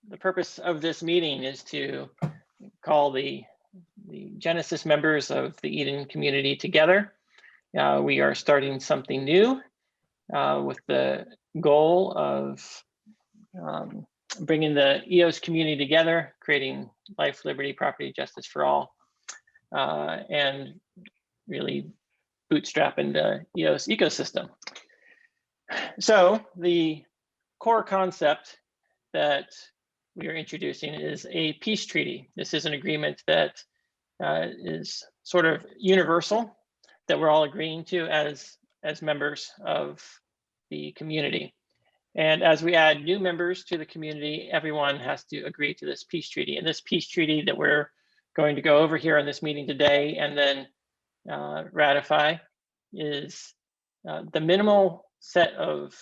the purpose of this meeting is to call the Genesis members of the Eden community together. We are starting something new with the goal of bringing the EOS community together, creating life, liberty, property, justice for all, and really bootstrapping the EOS ecosystem. So the core concept that we are introducing is a peace treaty. This is an agreement that is sort of universal, that we're all agreeing to as members of the community. And as we add new members to the community, everyone has to agree to this peace treaty. And this peace treaty that we're going to go over here in this meeting today and then ratify is the minimal set of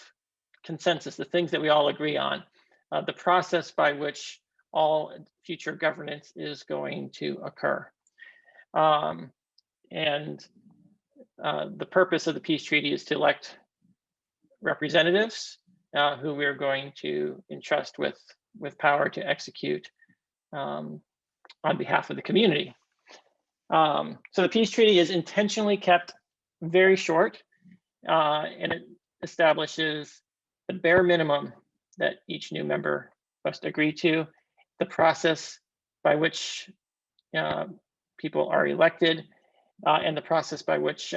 consensus, the things that we all agree on, the process by which all future governance is going to occur. And the purpose of the peace treaty is to elect representatives who we're going to entrust with power to execute on behalf of the community. So the peace treaty is intentionally kept very short, and it establishes the bare minimum that each new member must agree to, the process by which people are elected, and the process by which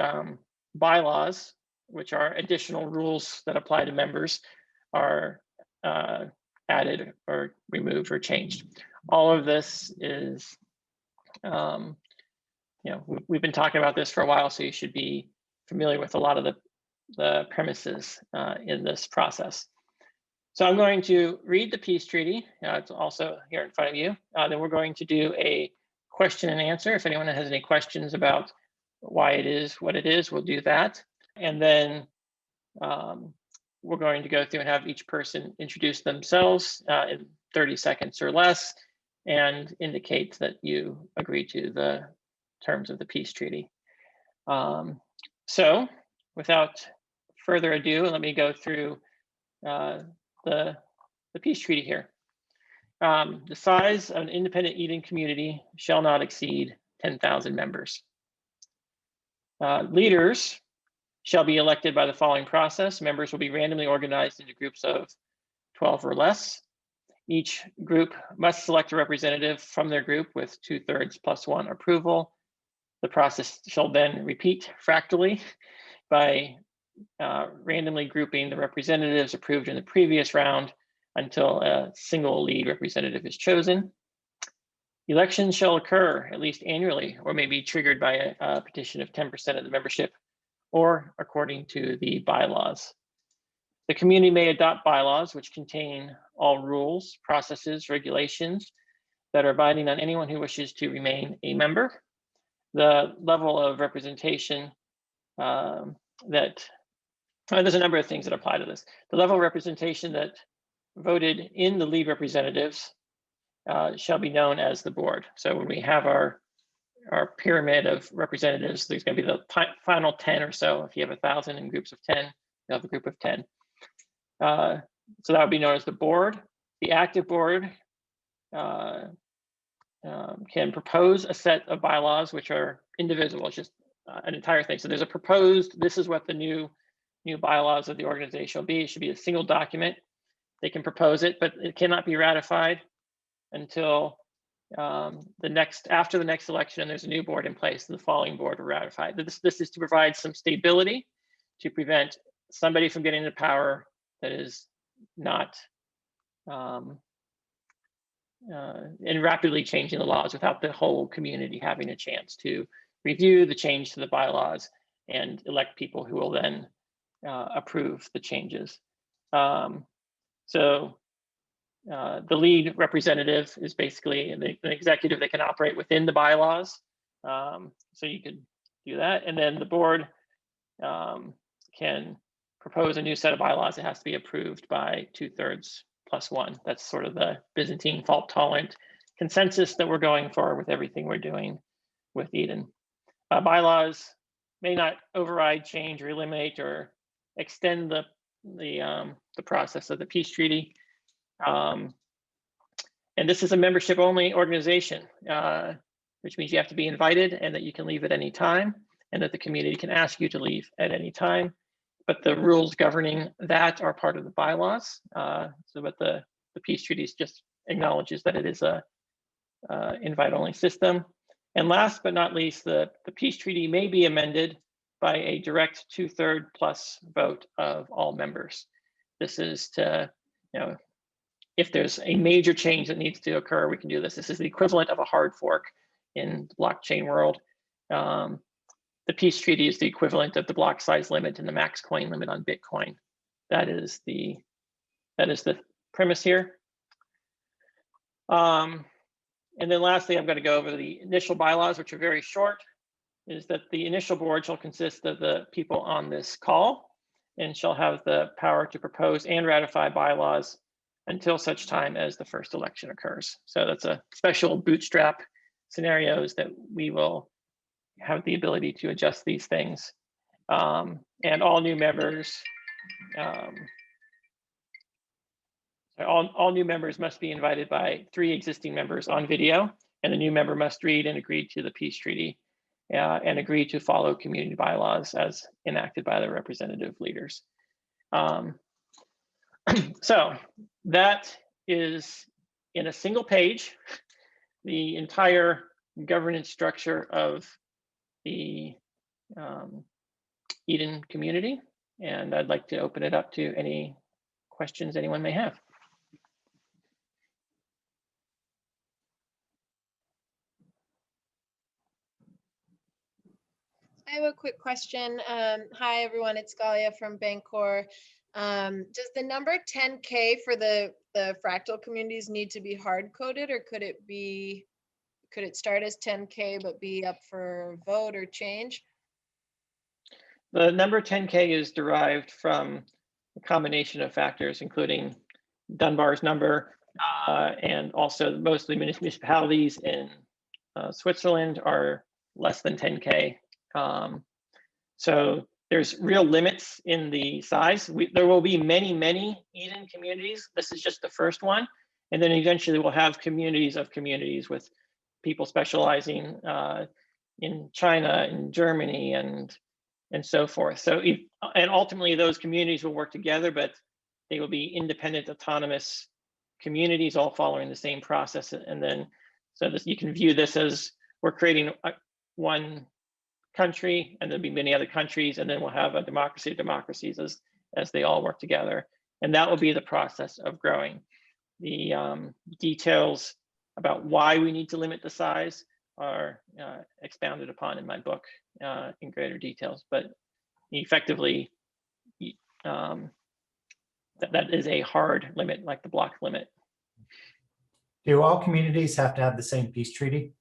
bylaws, which are additional rules that apply to members, are added or removed or changed. All of this is, we've been talking about this for a while, so you should be familiar with a lot of the premises in this process. So I'm going to read the peace treaty. It's also here in front of you. Then we're going to do a question and answer. If anyone has any questions about why it is what it is, we'll do that. And then we're going to go through and have each person introduce themselves in 30 seconds or less and indicate that you agree to the terms of the peace treaty. So without further ado, let me go through the peace treaty here. The size of an independent Eden community shall not exceed 10,000 members. Leaders shall be elected by the following process. Members will be randomly organized into groups of 12 or less. Each group must select a representative from their group with 2/3 + 1 approval. The process shall then repeat fractally by randomly grouping the representatives approved in the previous round until a single lead representative is chosen. Elections shall occur at least annually or may be triggered by a petition of 10% of the membership or according to the bylaws. The community may adopt bylaws which contain all rules, processes, regulations that are binding on anyone who wishes to remain a member. The level of representation there's a number of things that apply to this. The level of representation that voted in the lead representatives shall be known as the board. So when we have our pyramid of representatives, there's going to be the final 10 or so. If you have 1,000 in groups of 10, you have a group of 10. So that would be known as the board. The active board can propose a set of bylaws which are indivisible. It's just an entire thing. So there's a proposed, this is what the new bylaws of the organization will be. It should be a single document. They can propose it, but it cannot be ratified until after the next election, and there's a new board in place, and the following board will ratify. This is to provide some stability to prevent somebody from getting into power that is not and rapidly changing the laws without the whole community having a chance to review the change to the bylaws and elect people who will then approve the changes. So the lead representative is basically an executive that can operate within the bylaws. So you could do that. And then the board can propose a new set of bylaws. It has to be approved by 2/3 + 1. That's sort of the Byzantine fault tolerant consensus that we're going for with everything we're doing with Eden. Bylaws may not override, change, or eliminate, or extend the process of the peace treaty. And this is a membership only organization, which means you have to be invited and that you can leave at any time and that the community can ask you to leave at any time. But the rules governing that are part of the bylaws. But the peace treaties just acknowledges that it is a invite only system. And last but not least, the peace treaty may be amended by a direct 2/3 plus vote of all members. This is to, if there's a major change that needs to occur, we can do this. This is the equivalent of a hard fork in the blockchain world. The peace treaty is the equivalent of the block size limit and the max coin limit on Bitcoin. That is the premise here. And then lastly, I'm going to go over the initial bylaws, which are very short. Is that the initial board shall consist of the people on this call and shall have the power to propose and ratify bylaws until such time as the first election occurs. So that's a special bootstrap scenarios that we will have the ability to adjust these things. And all new members, all new members must be invited by 3 existing members on video, and the new member must read and agree to the peace treaty and agree to follow community bylaws as enacted by the representative leaders. So that is, in a single page, the entire governance structure of the Eden community. And I'd like to open it up to any questions anyone may have. I have a quick question. Hi, everyone. It's Galia from Bangor. Does the number 10K for the fractal communities need to be hard coded, or could it start as 10K but be up for vote or change? The number 10K is derived from a combination of factors, including Dunbar's number, and also most of the municipalities in Switzerland are less than 10K. So there's real limits in the size. There will be many, many Eden communities. This is just the first one. And then eventually we'll have communities of communities with people specializing in China, in Germany, and so forth. So, and ultimately those communities will work together, but they will be independent, autonomous communities, all following the same process. And then, so this, you can view this as we're creating one country, and there'll be many other countries, and then we'll have a democracy of democracies as they all work together. And that will be the process of growing. The details about why we need to limit the size are expounded upon in my book in greater details, but effectively that is a hard limit, like the block limit. Do all communities have to have the same peace treaty?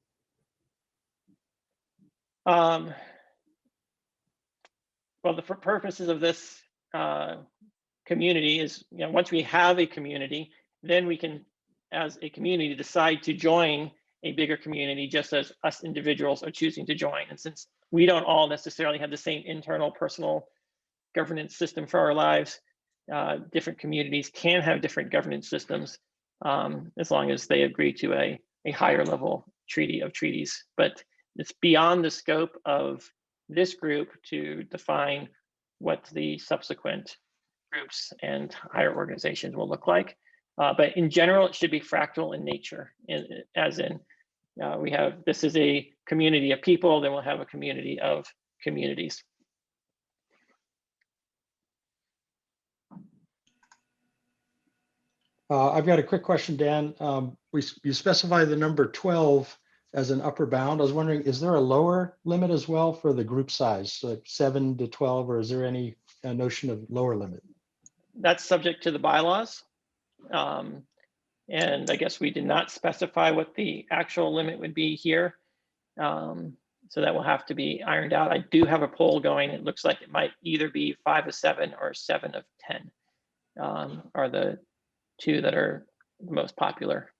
Well, the purposes of this community is, once we have a community, then we can, as a community, decide to join a bigger community, just as us individuals are choosing to join. And since we don't all necessarily have the same internal personal governance system for our lives, different communities can have different governance systems as long as they agree to a higher level treaty of treaties. But it's beyond the scope of this group to define what the subsequent groups and higher organizations will look like. But in general, it should be fractal in nature, as in this is a community of people, then we'll have a community of communities. I've got a quick question, Dan. You specify the number 12 as an upper bound. I was wondering, is there a lower limit as well for the group size, like 7 to 12, or is there any notion of lower limit? That's subject to the bylaws. And I guess we did not specify what the actual limit would be here. So that will have to be ironed out. I do have a poll going. It looks like it might either be 5 of 7 or 7 of 10 are the two that are the most popular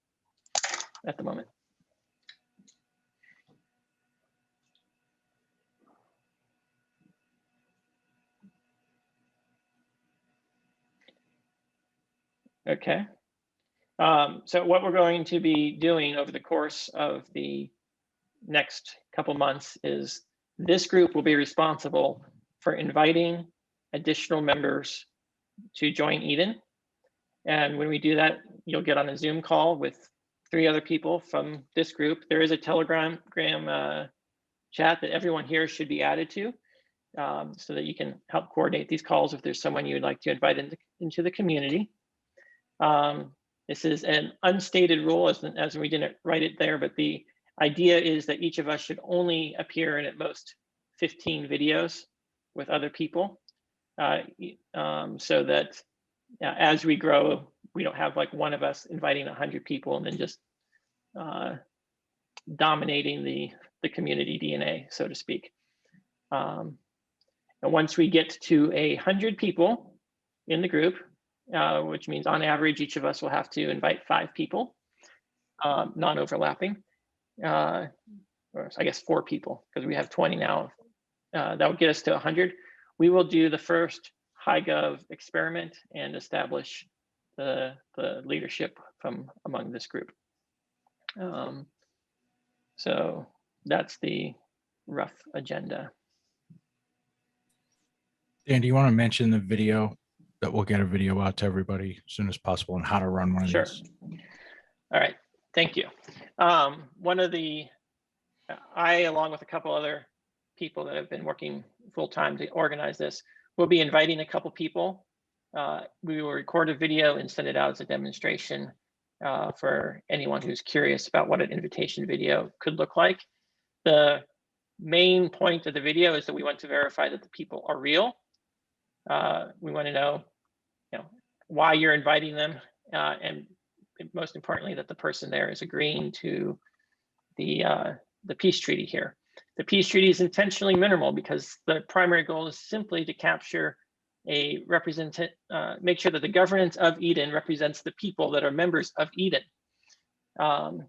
at the moment. Okay. So what we're going to be doing over the course of the next couple months is this group will be responsible for inviting additional members to join Eden. And when we do that, you'll get on a Zoom call with 3 other people from this group. There is a Telegram chat that everyone here should be added to, so that you can help coordinate these calls if there's someone you would like to invite into the community. This is an unstated rule, as we didn't write it there, but the idea is that each of us should only appear in at most 15 videos with other people, so that as we grow, we don't have like one of us inviting 100 people and then just dominating the community DNA, so to speak. And once we get to 100 people in the group, which means on average, each of us will have to invite 5 people, non-overlapping, or I guess 4 people, because we have 20 now. That would get us to 100. We will do the first HiGov experiment and establish the leadership from among this group. So that's the rough agenda. Dan, do you want to mention the video, that we'll get a video out to everybody as soon as possible, and how to run one of Sure. these? All right, thank you. One of along with a couple other people that have been working full-time to organize this, we'll be inviting a couple people. We will record a video and send it out as a demonstration for anyone who's curious about what an invitation video could look like. The main point of the video is that we want to verify that the people are real. We want to know, why you're inviting them, and most importantly, that the person there is agreeing to the peace treaty here. The peace treaty is intentionally minimal because the primary goal is simply to capture make sure that the governance of Eden represents the people that are members of Eden. Now,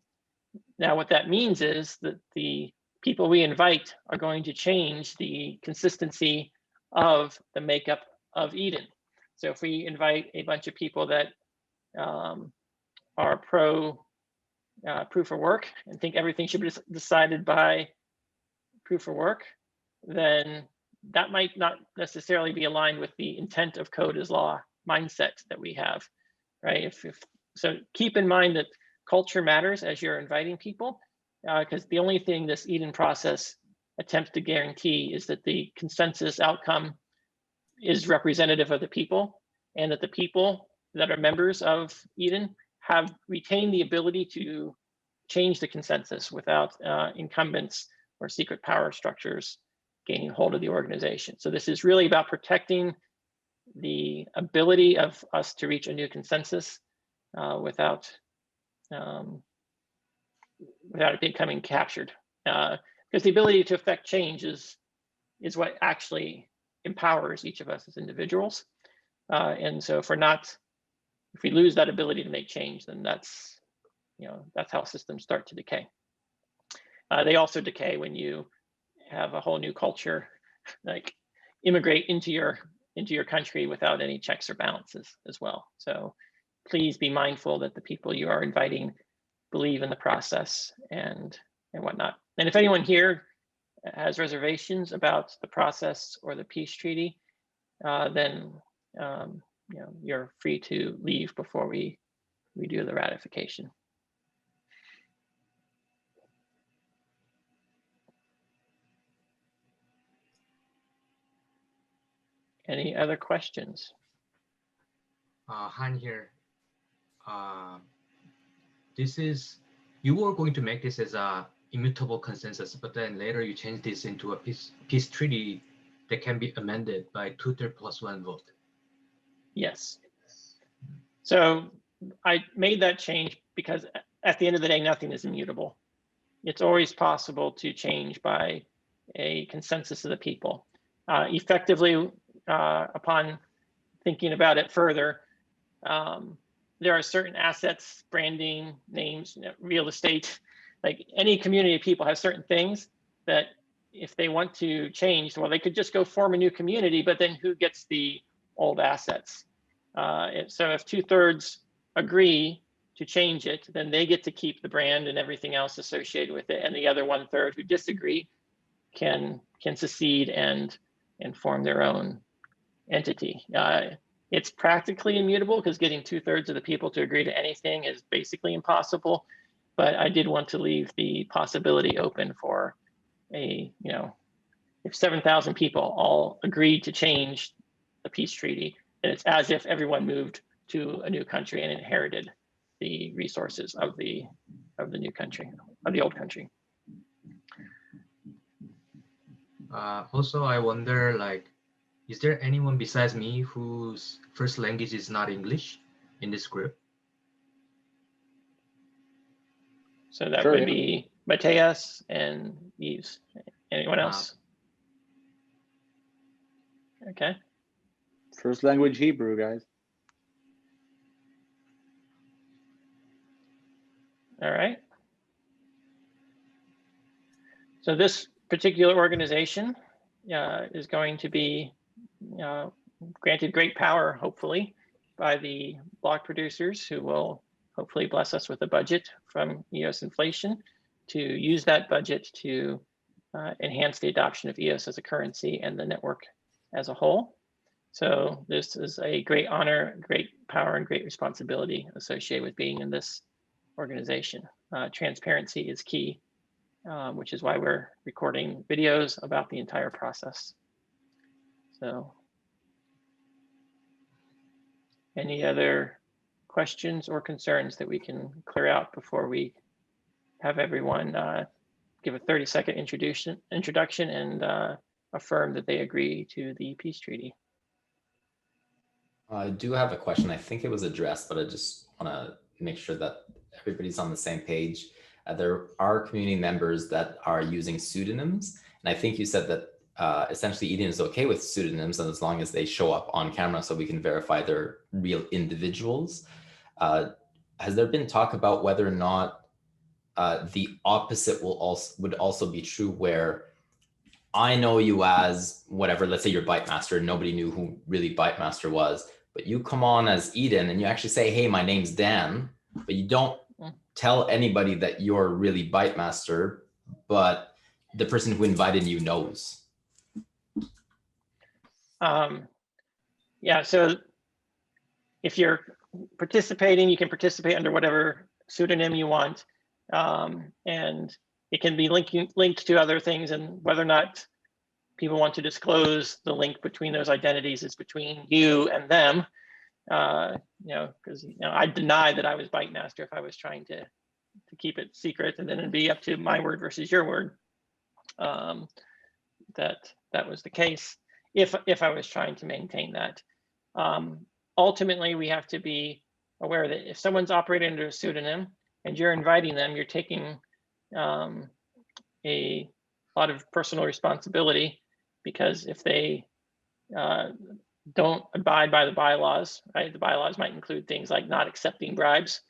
what that means is that the people we invite are going to change the consistency of the makeup of Eden. So if we invite a bunch of people that are pro proof of work and think everything should be decided by proof of work, then that might not necessarily be aligned with the intent of code as law mindset that we have, right? So keep in mind that culture matters as you're inviting people, because the only thing this Eden process attempts to guarantee is that the consensus outcome is representative of the people, and that the people that are members of Eden have retained the ability to change the consensus without incumbents or secret power structures gaining hold of the organization. So this is really about protecting the ability of us to reach a new consensus without it becoming captured. Because the ability to affect change is what actually empowers each of us as individuals. And so if we lose that ability to make change, then that's how systems start to decay. They also decay when you have a whole new culture, like immigrate into your country without any checks or balances as well. So please be mindful that the people you are inviting believe in the process and whatnot. And if anyone here has reservations about the process or the peace treaty, then you're free to leave before we do the ratification. Any other questions? Han here. You were going to make this as a immutable consensus, but then later you changed this into a peace treaty that can be amended by 2/3 + 1 vote. Yes. So I made that change because at the end of the day, nothing is immutable. It's always possible to change by a consensus of the people. Effectively, upon thinking about it further, there are certain assets, branding, names, real estate, like any community of people have certain things that if they want to change, well, they could just go form a new community, but then who gets the old assets? So if 2/3 agree to change it, then they get to keep the brand and everything else associated with it. And the other 1/3 who disagree can secede and form their own entity. It's practically immutable because getting 2/3 of the people to agree to anything is basically impossible. But I did want to leave the possibility open for a, if 7,000 people all agreed to change the peace treaty, then it's as if everyone moved to a new country and inherited the resources of the new country, of the old country. Also, I wonder, like, is there anyone besides me whose first language is not English in this group? So that Sure, would yeah. be Mateus and Yves. Anyone else? Okay. First language Hebrew, guys. All right. So this particular organization is going to be granted great power, hopefully, by the block producers who will hopefully bless us with a budget from EOS inflation to use that budget to enhance the adoption of EOS as a currency and the network as a whole. So this is a great honor, great power, and great responsibility associated with being in this organization. Transparency is key, which is why we're recording videos about the entire process. So any other questions or concerns that we can clear out before we have everyone give a 30-second introduction and affirm that they agree to the peace treaty? I do have a question. I think it was addressed, but I just want to make sure that everybody's on the same page. There are community members that are using pseudonyms. And I think you said that essentially Eden is okay with pseudonyms and as long as they show up on camera so we can verify they're real individuals. Has there been talk about whether or not the opposite would also be true, where I know you as whatever, let's say you're Bytemaster, nobody knew who really Bytemaster was, but you come on as Eden and you actually say, hey, my name's Dan, but you don't tell anybody that you're really Bytemaster, but the person who invited you knows. Yeah, so if you're participating, you can participate under whatever pseudonym you want. And it can be linked to other things, and whether or not people want to disclose the link between those identities is between you and them. Because I deny that I was Bytemaster if I was trying to keep it secret, and then it'd be up to my word versus your word. That was the case if I was trying to maintain that. Ultimately, we have to be aware that if someone's operating under a pseudonym and you're inviting them, you're taking a lot of personal responsibility, because if they don't abide by the bylaws, right? The bylaws might include things like not accepting bribes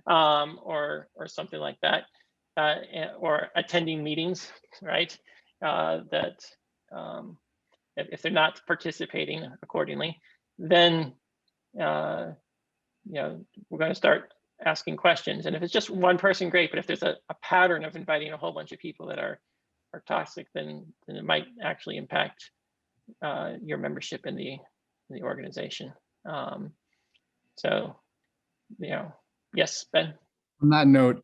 or something like that, or attending meetings, right? If they're not participating accordingly, then we're going to start asking questions. And if it's just one person, great. But if there's a pattern of inviting a whole bunch of people that are toxic, then it might actually impact your membership in the organization. Yes, Ben. On that note,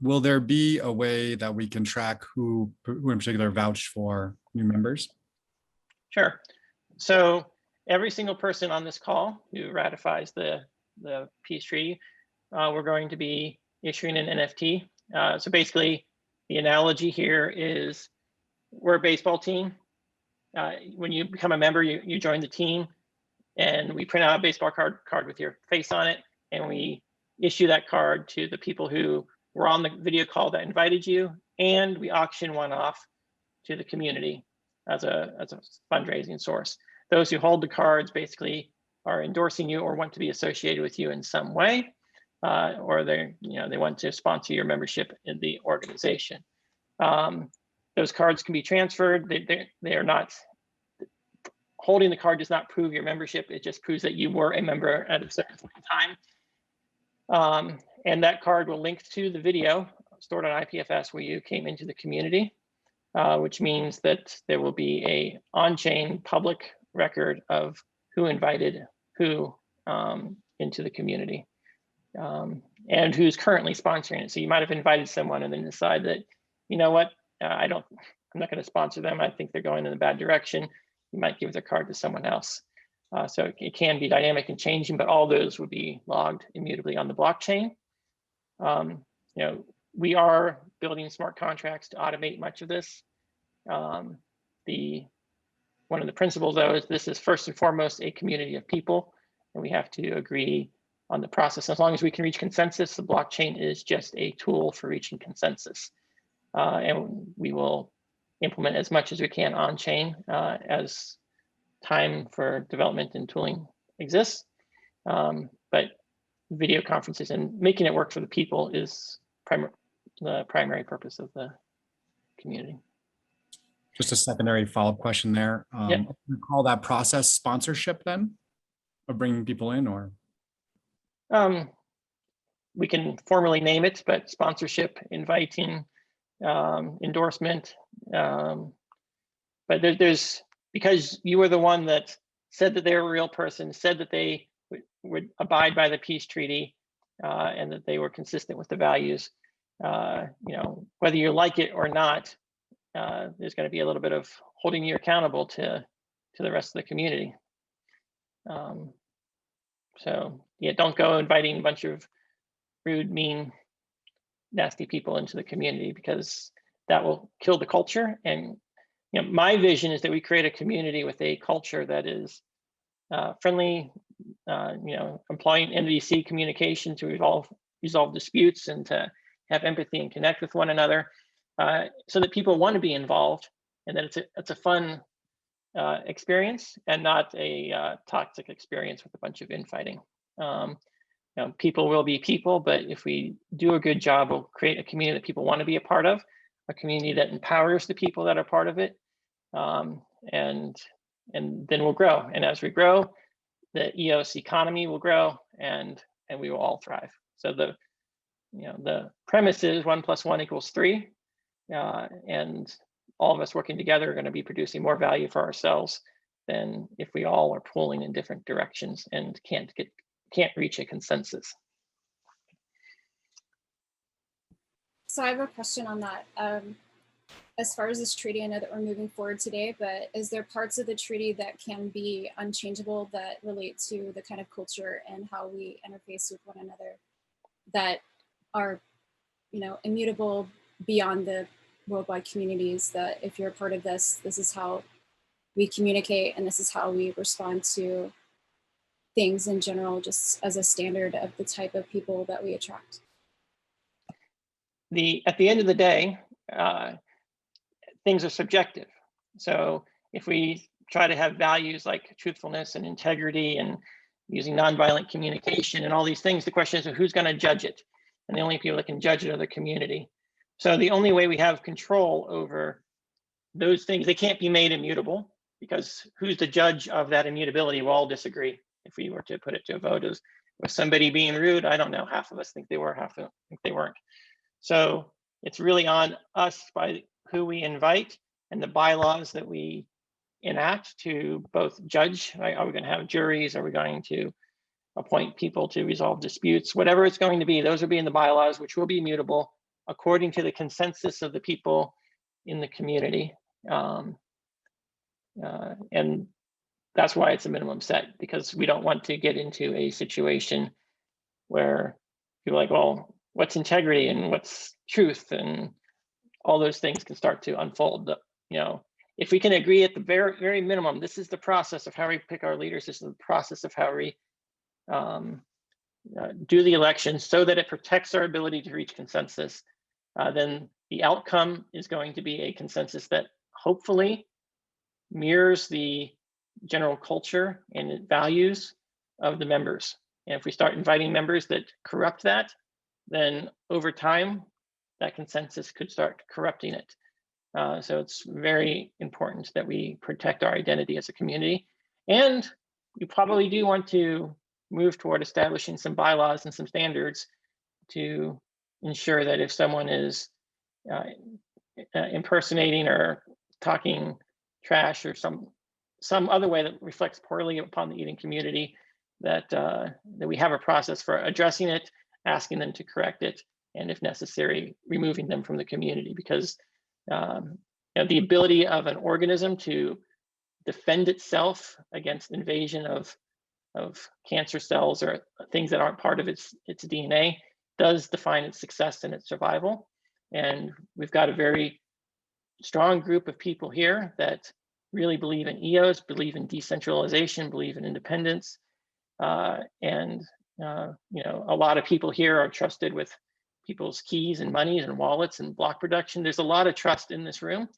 will there be a way that we can track who in particular vouched for new members? Sure. So every single person on this call who ratifies the peace treaty, we're going to be issuing an NFT. So basically, the analogy here is we're a baseball team. When you become a member, you join the team, and we print out a baseball card with your face on it, and we issue that card to the people who were on the video call that invited you, and we auction one off to the community as a fundraising source. Those who hold the cards basically are endorsing you or want to be associated with you in some way, or they want to sponsor your membership in the organization. Those cards can be transferred. They are not, holding the card does not prove your membership. It just proves that you were a member at a certain point in time. And that card will link to the video stored on IPFS where you came into the community, which means that there will be a on-chain public record of who invited who into the community, and who's currently sponsoring it. So you might have invited someone and then decide that, you know what, I'm not going to sponsor them. I think they're going in a bad direction. You might give their card to someone else. So it can be dynamic and changing, but all those would be logged immutably on the blockchain. We are building smart contracts to automate much of this. One of the principles, though, is this is first and foremost a community of people, and we have to agree on the process. As long as we can reach consensus, the blockchain is just a tool for reaching consensus. And we will implement as much as we can on chain as time for development and tooling exists. But video conferences and making it work for the people is the primary purpose of the community. Just a secondary follow-up question there. Yep. We call that process sponsorship then, of bringing people in, or? We can formally name it, but sponsorship, inviting, endorsement. But there's, because you were the one that said that they were a real person, said that they would abide by the peace treaty, and that they were consistent with the values. Whether you like it or not, there's going to be a little bit of holding you accountable to the rest of the community. So yeah, don't go inviting a bunch of rude, mean, nasty people into the community, because that will kill the culture. And my vision is that we create a community with a culture that is friendly, employing MVC communication to resolve disputes and to have empathy and connect with one another, so that people want to be involved, and that it's a fun experience and not a toxic experience with a bunch of infighting. People will be people, but if we do a good job, we'll create a community that people want to be a part of, a community that empowers the people that are part of it, and then we'll grow. And as we grow, the EOS economy will grow, and we will all thrive. So the premise is 1 + 1 = 3, and all of us working together are going to be producing more value for ourselves than if we all are pulling in different directions and can't reach a consensus. So I have a question on that. As far as this treaty, I know that we're moving forward today, but is there parts of the treaty that can be unchangeable that relate to the kind of culture and how we interface with one another that are, immutable beyond the worldwide communities, that if you're a part of this, this is how we communicate and this is how we respond to things in general, just as a standard of the type of people that we attract? At the end of the day, things are subjective. So if we try to have values like truthfulness and integrity and using nonviolent communication and all these things, the question is who's going to judge it? And the only people that can judge it are the community. So the only way we have control over those things, they can't be made immutable, because who's the judge of that immutability? We'll all disagree. If we were to put it to a vote, was somebody being rude? I don't know. Half of us think they were, half of us think they weren't. So it's really on us by who we invite and the bylaws that we enact to both judge. Right? Are we going to have juries? Are we going to appoint people to resolve disputes? Whatever it's going to be, those will be in the bylaws, which will be immutable according to the consensus of the people in the community. And that's why it's a minimum set, because we don't want to get into a situation where people are like, well, what's integrity and what's truth, and all those things can start to unfold. If we can agree at the very, very minimum, this is the process of how we pick our leaders, this is the process of how we do the election so that it protects our ability to reach consensus, then the outcome is going to be a consensus that hopefully mirrors the general culture and values of the members. And if we start inviting members that corrupt that, then over time, that consensus could start corrupting it. So it's very important that we protect our identity as a community. And you probably do want to move toward establishing some bylaws and some standards to ensure that if someone is impersonating or talking trash or some other way that reflects poorly upon the eating community, that that we have a process for addressing it, asking them to correct it, and if necessary, removing them from the community. Because the ability of an organism to defend itself against invasion of cancer cells or things that aren't part of its DNA does define its success and its survival. And we've got a very strong group of people here that really believe in EOS, believe in decentralization, believe in independence. And a lot of people here are trusted with people's keys and monies and wallets and block production. There's a lot of trust in this room.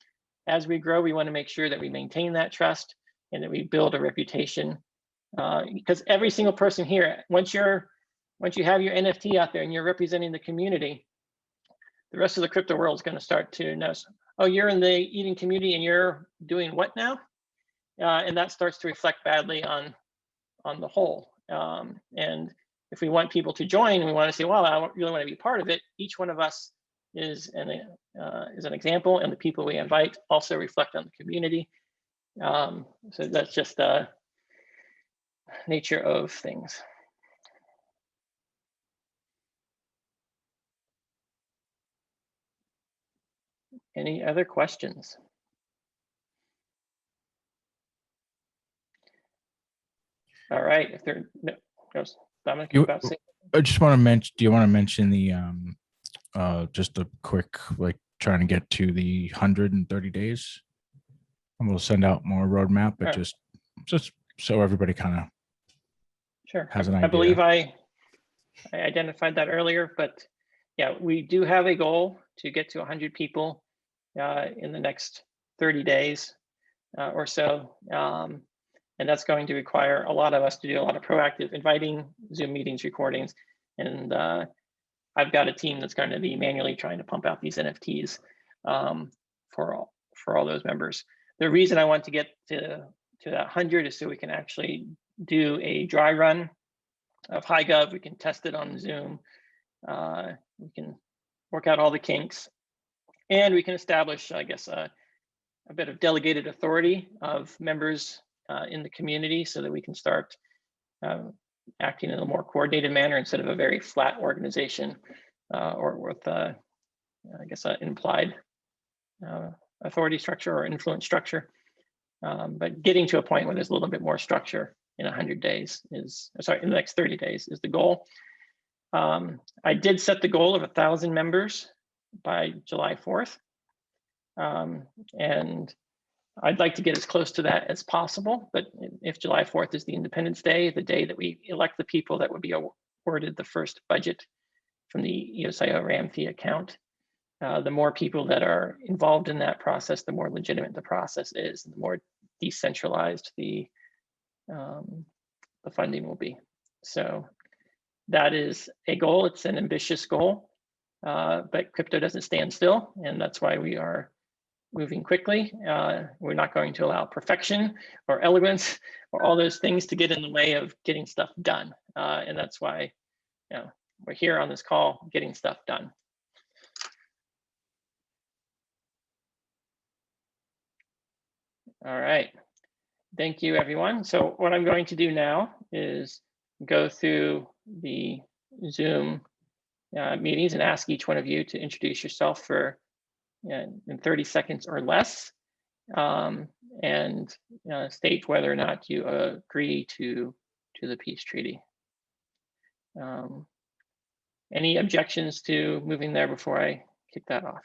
As we grow, we want to make sure that we maintain that trust and that we build a reputation. Because every single person here, once you have your NFT out there and you're representing the community, the rest of the crypto world is going to start to notice, oh, you're in the eating community and you're doing what now? And that starts to reflect badly on the whole. And if we want people to join, we want to say, well, I really want to be part of it. Each one of us is an example, and the people we invite also reflect on the community. So that's just the nature of things. Any other questions? All right, if there no goes Dominic, you about to say? I just want to mention, do you want to mention the just a quick, like, trying to get to the 130 days? And we'll send out more roadmap, but just so everybody kind of has an idea. I believe I identified that earlier, but yeah, we do have a goal to get to 100 people in the next 30 days or so. And that's going to require a lot of us to do a lot of proactive inviting, Zoom meetings, recordings. And I've got a team that's going to be manually trying to pump out these NFTs for all those members. The reason I want to get to that 100 is so we can actually do a dry run of HiGov. We can test it on Zoom. We can work out all the kinks, and we can establish, I guess, a bit of delegated authority of members in the community so that we can start acting in a more coordinated manner instead of a very flat organization or with, I guess, an implied authority structure or influence structure. But getting to a point where there's a little bit more structure in 100 days is, sorry, in the next 30 days is the goal. I did set the goal of 1,000 members by July 4th. And I'd like to get as close to that as possible, but if July 4th is the Independence Day, the day that we elect the people that would be awarded the first budget from the EOSIO RAM-FI account, the more people that are involved in that process, the more legitimate the process is, the more decentralized the funding will be. So that is a goal. It's an ambitious goal, but crypto doesn't stand still, and that's why we are moving quickly. We're not going to allow perfection or elegance or all those things to get in the way of getting stuff done. And that's why we're here on this call getting stuff done. All right. Thank you, everyone. So what I'm going to do now is go through the Zoom meetings and ask each one of you to introduce yourself for in 30 seconds or less, and state whether or not you agree to the peace treaty. Any objections to moving there before I kick that off?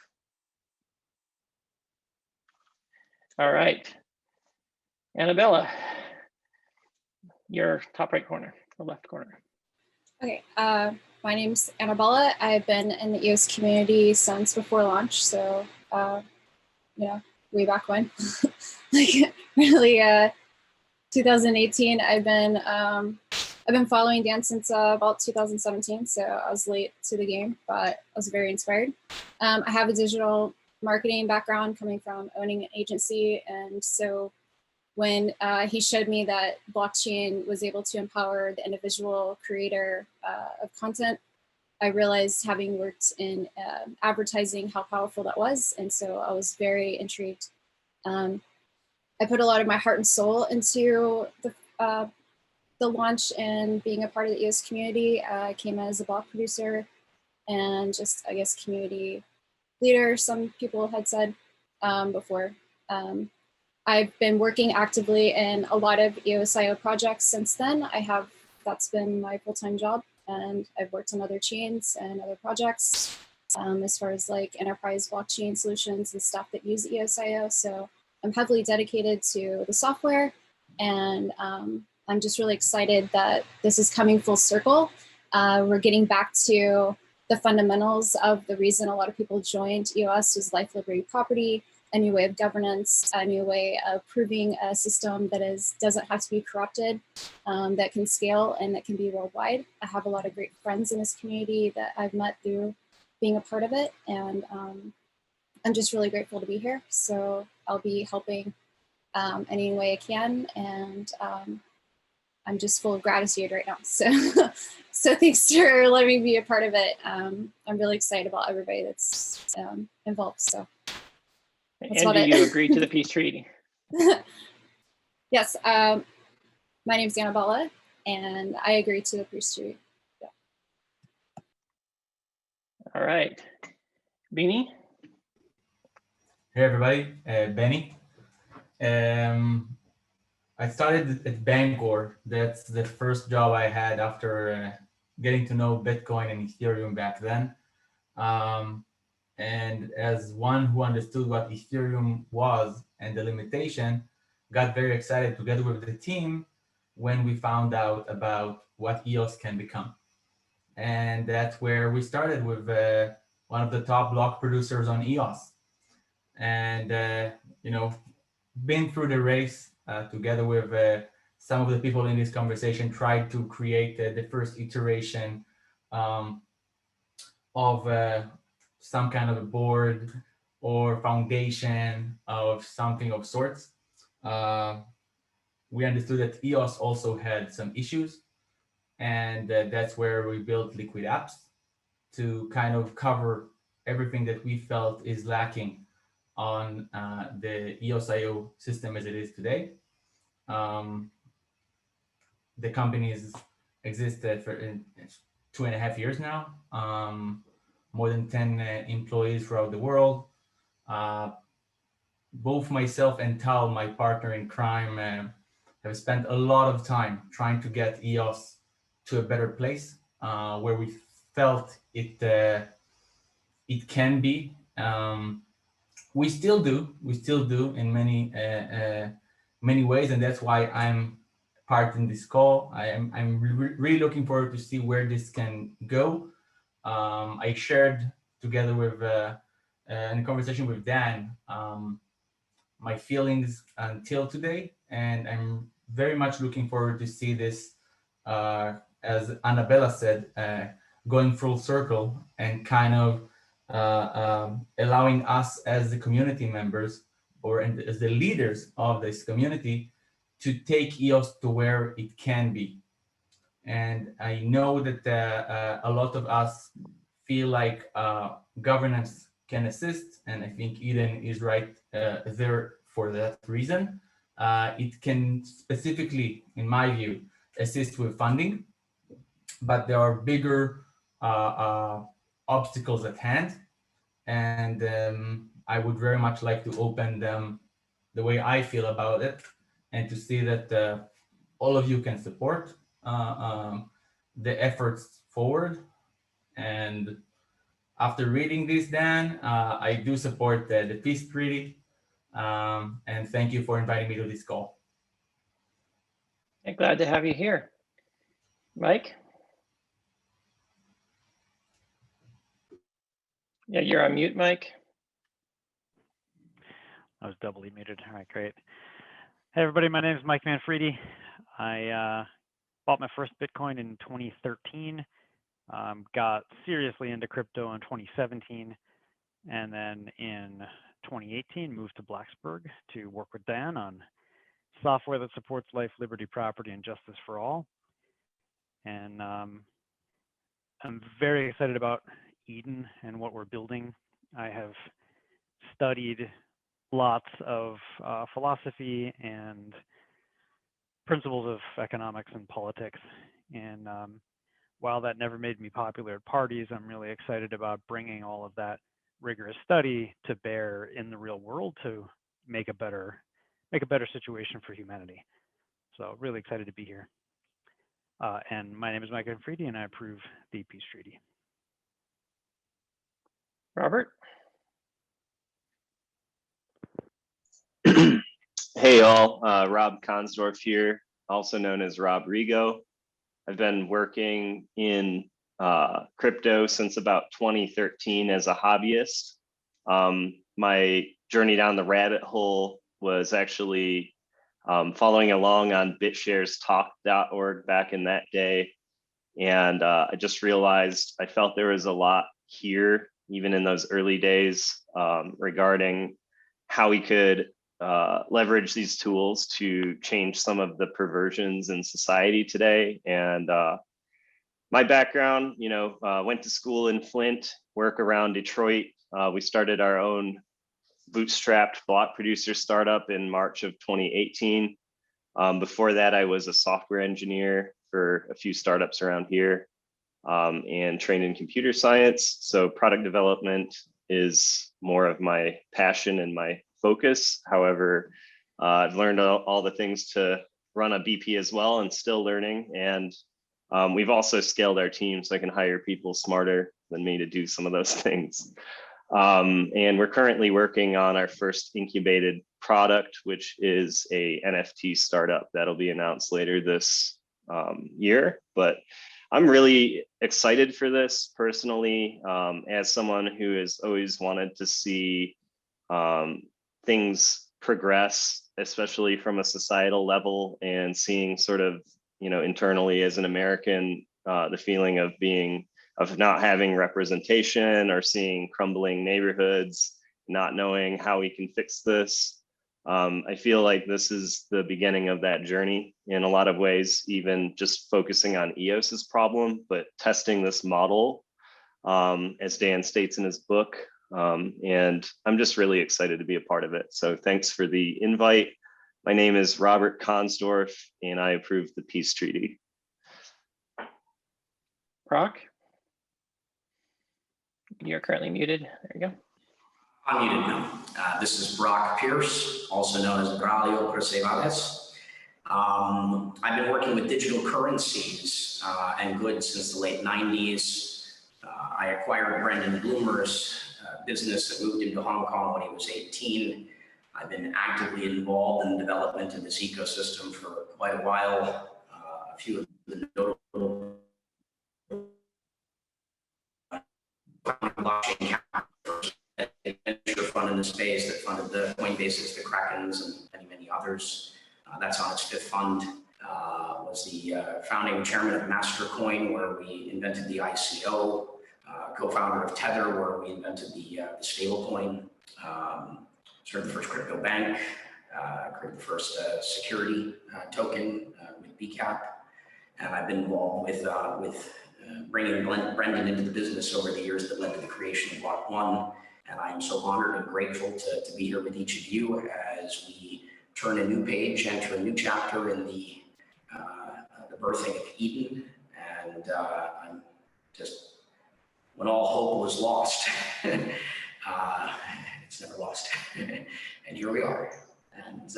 All right, Annabella, your top right corner, or left corner. Okay, my name's Annabella. I've been in the EOS community since before launch, so way back when, like really 2018. I've been following Dan since about 2017, so I was late to the game, but I was very inspired. I have a digital marketing background coming from owning an agency, and so when he showed me that blockchain was able to empower the individual creator of content, I realized, having worked in advertising, how powerful that was. And so I was very intrigued. I put a lot of my heart and soul into the launch and being a part of the EOS community. I came as a block producer and just, I guess, community leader, some people had said before. I've been working actively in a lot of EOSIO projects since then. That's been my full-time job, and I've worked on other chains and other projects as far as like enterprise blockchain solutions and stuff that use EOSIO. So I'm heavily dedicated to the software, and I'm just really excited that this is coming full circle. We're getting back to the fundamentals of the reason a lot of people joined EOS was life, liberty, property, a new way of governance, a new way of proving a system that doesn't have to be corrupted, that can scale and that can be worldwide. I have a lot of great friends in this community that I've met through being a part of it, and I'm just really grateful to be here. So I'll be helping any way I can, and I'm just full of gratitude right now. So, so thanks for letting me be a part of it. I'm really excited about everybody that's involved. So. And do you agree to the peace treaty? Yes, my name is Annabella, and I agree to the peace treaty. Yeah. All right, Beni. Hey everybody, Beni. I started at Bangor. That's the first job I had after getting to know Bitcoin and Ethereum back then. And as one who understood what Ethereum was and the limitation, got very excited together with the team when we found out about what EOS can become. And that's where we started with one of the top block producers on EOS. And, been through the race together with some of the people in this conversation, tried to create the first iteration of some kind of a board or foundation of something of sorts. We understood that EOS also had some issues, and that's where we built Liquid Apps to kind of cover everything that we felt is lacking on the EOSIO system as it is today. The companies existed for 2.5 years now. More than 10 employees throughout the world. Both myself and Tal, my partner in crime, have spent a lot of time trying to get EOS to a better place where we felt it can be. We still do in many ways, and that's why I'm part in this call. I'm really looking forward to see where this can go. I shared together with in a conversation with Dan my feelings until today, and I'm very much looking forward to see this, as Annabella said, going full circle and kind of allowing us as the community members as the leaders of this community to take EOS to where it can be. And I know that a lot of us feel like governance can assist, and I think Eden is right there for that reason. It can specifically, in my view, assist with funding, but there are bigger obstacles at hand, and I would very much like to open them the way I feel about it, and to see that all of you can support the efforts forward. And after reading this, Dan, I do support the peace treaty, and thank you for inviting me to this call. I'm glad to have you here. Mike? Yeah, you're on mute, Mike. I was doubly muted. All right, great. Hey, everybody, my name is Mike Manfredi. I bought my first Bitcoin in 2013, got seriously into crypto in 2017, and then in 2018 moved to Blacksburg to work with Dan on software that supports life, liberty, property, and justice for all. And I'm very excited about Eden and what we're building. I have studied lots of philosophy and principles of economics and politics. And while that never made me popular at parties, I'm really excited about bringing all of that rigorous study to bear in the real world to make a better situation for humanity. So really excited to be here. And my name is Mike Manfredi, and I approve the peace treaty. Robert? Hey all, Rob Konsdorf here, also known as Rob Rigo. I've been working in crypto since about 2013 as a hobbyist. My journey down the rabbit hole was actually following along on BitSharesTalk.org back in that day. And I just realized I felt there was a lot here, even in those early days, regarding how we could leverage these tools to change some of the perversions in society today. And my background, went to school in Flint, work around Detroit. We started our own bootstrapped block producer startup in March of 2018. Before that, I was a software engineer for a few startups around here and trained in computer science. So product development is more of my passion and my focus. However, I've learned all the things to run a BP as well and still learning. And we've also scaled our team so I can hire people smarter than me to do some of those things. And we're currently working on our first incubated product, which is a NFT startup that'll be announced later this year. But I'm really excited for this personally, as someone who has always wanted to see things progress, especially from a societal level, and seeing sort of, internally as an American, the feeling of not having representation or seeing crumbling neighborhoods, not knowing how we can fix this. I feel like this is the beginning of that journey in a lot of ways, even just focusing on EOS's problem, but testing this model, as Dan states in his book. And I'm just really excited to be a part of it. So thanks for the invite. My name is Robert Konsdorf, and I approve the peace treaty. Brock? You're currently muted. There you go. I'm muted now. This is Brock Perce, also known as Galia Benartzi. I've been working with digital currencies and goods since the late 90s. I acquired Brendan Bloomer's business that moved into Hong Kong when he was 18. I've been actively involved in the development of this ecosystem for quite a while. A few of the notable blockchain venture fund in the space that funded the Coinbases, the Krakens, and many, many others. That's on its fifth fund. Was the founding chairman of Mastercoin, where we invented the ICO. Co-founder of Tether, where we invented the stablecoin. Started the first crypto bank. Created the first security token with BCAP. And I've been involved with bringing Brendan into the business over the years that led to the creation of Block One. And I am so honored and grateful to be here with each of you as we turn a new page, enter a new chapter in the birthing of Eden. And I'm just, when all hope was lost, it's never lost. And here we are. And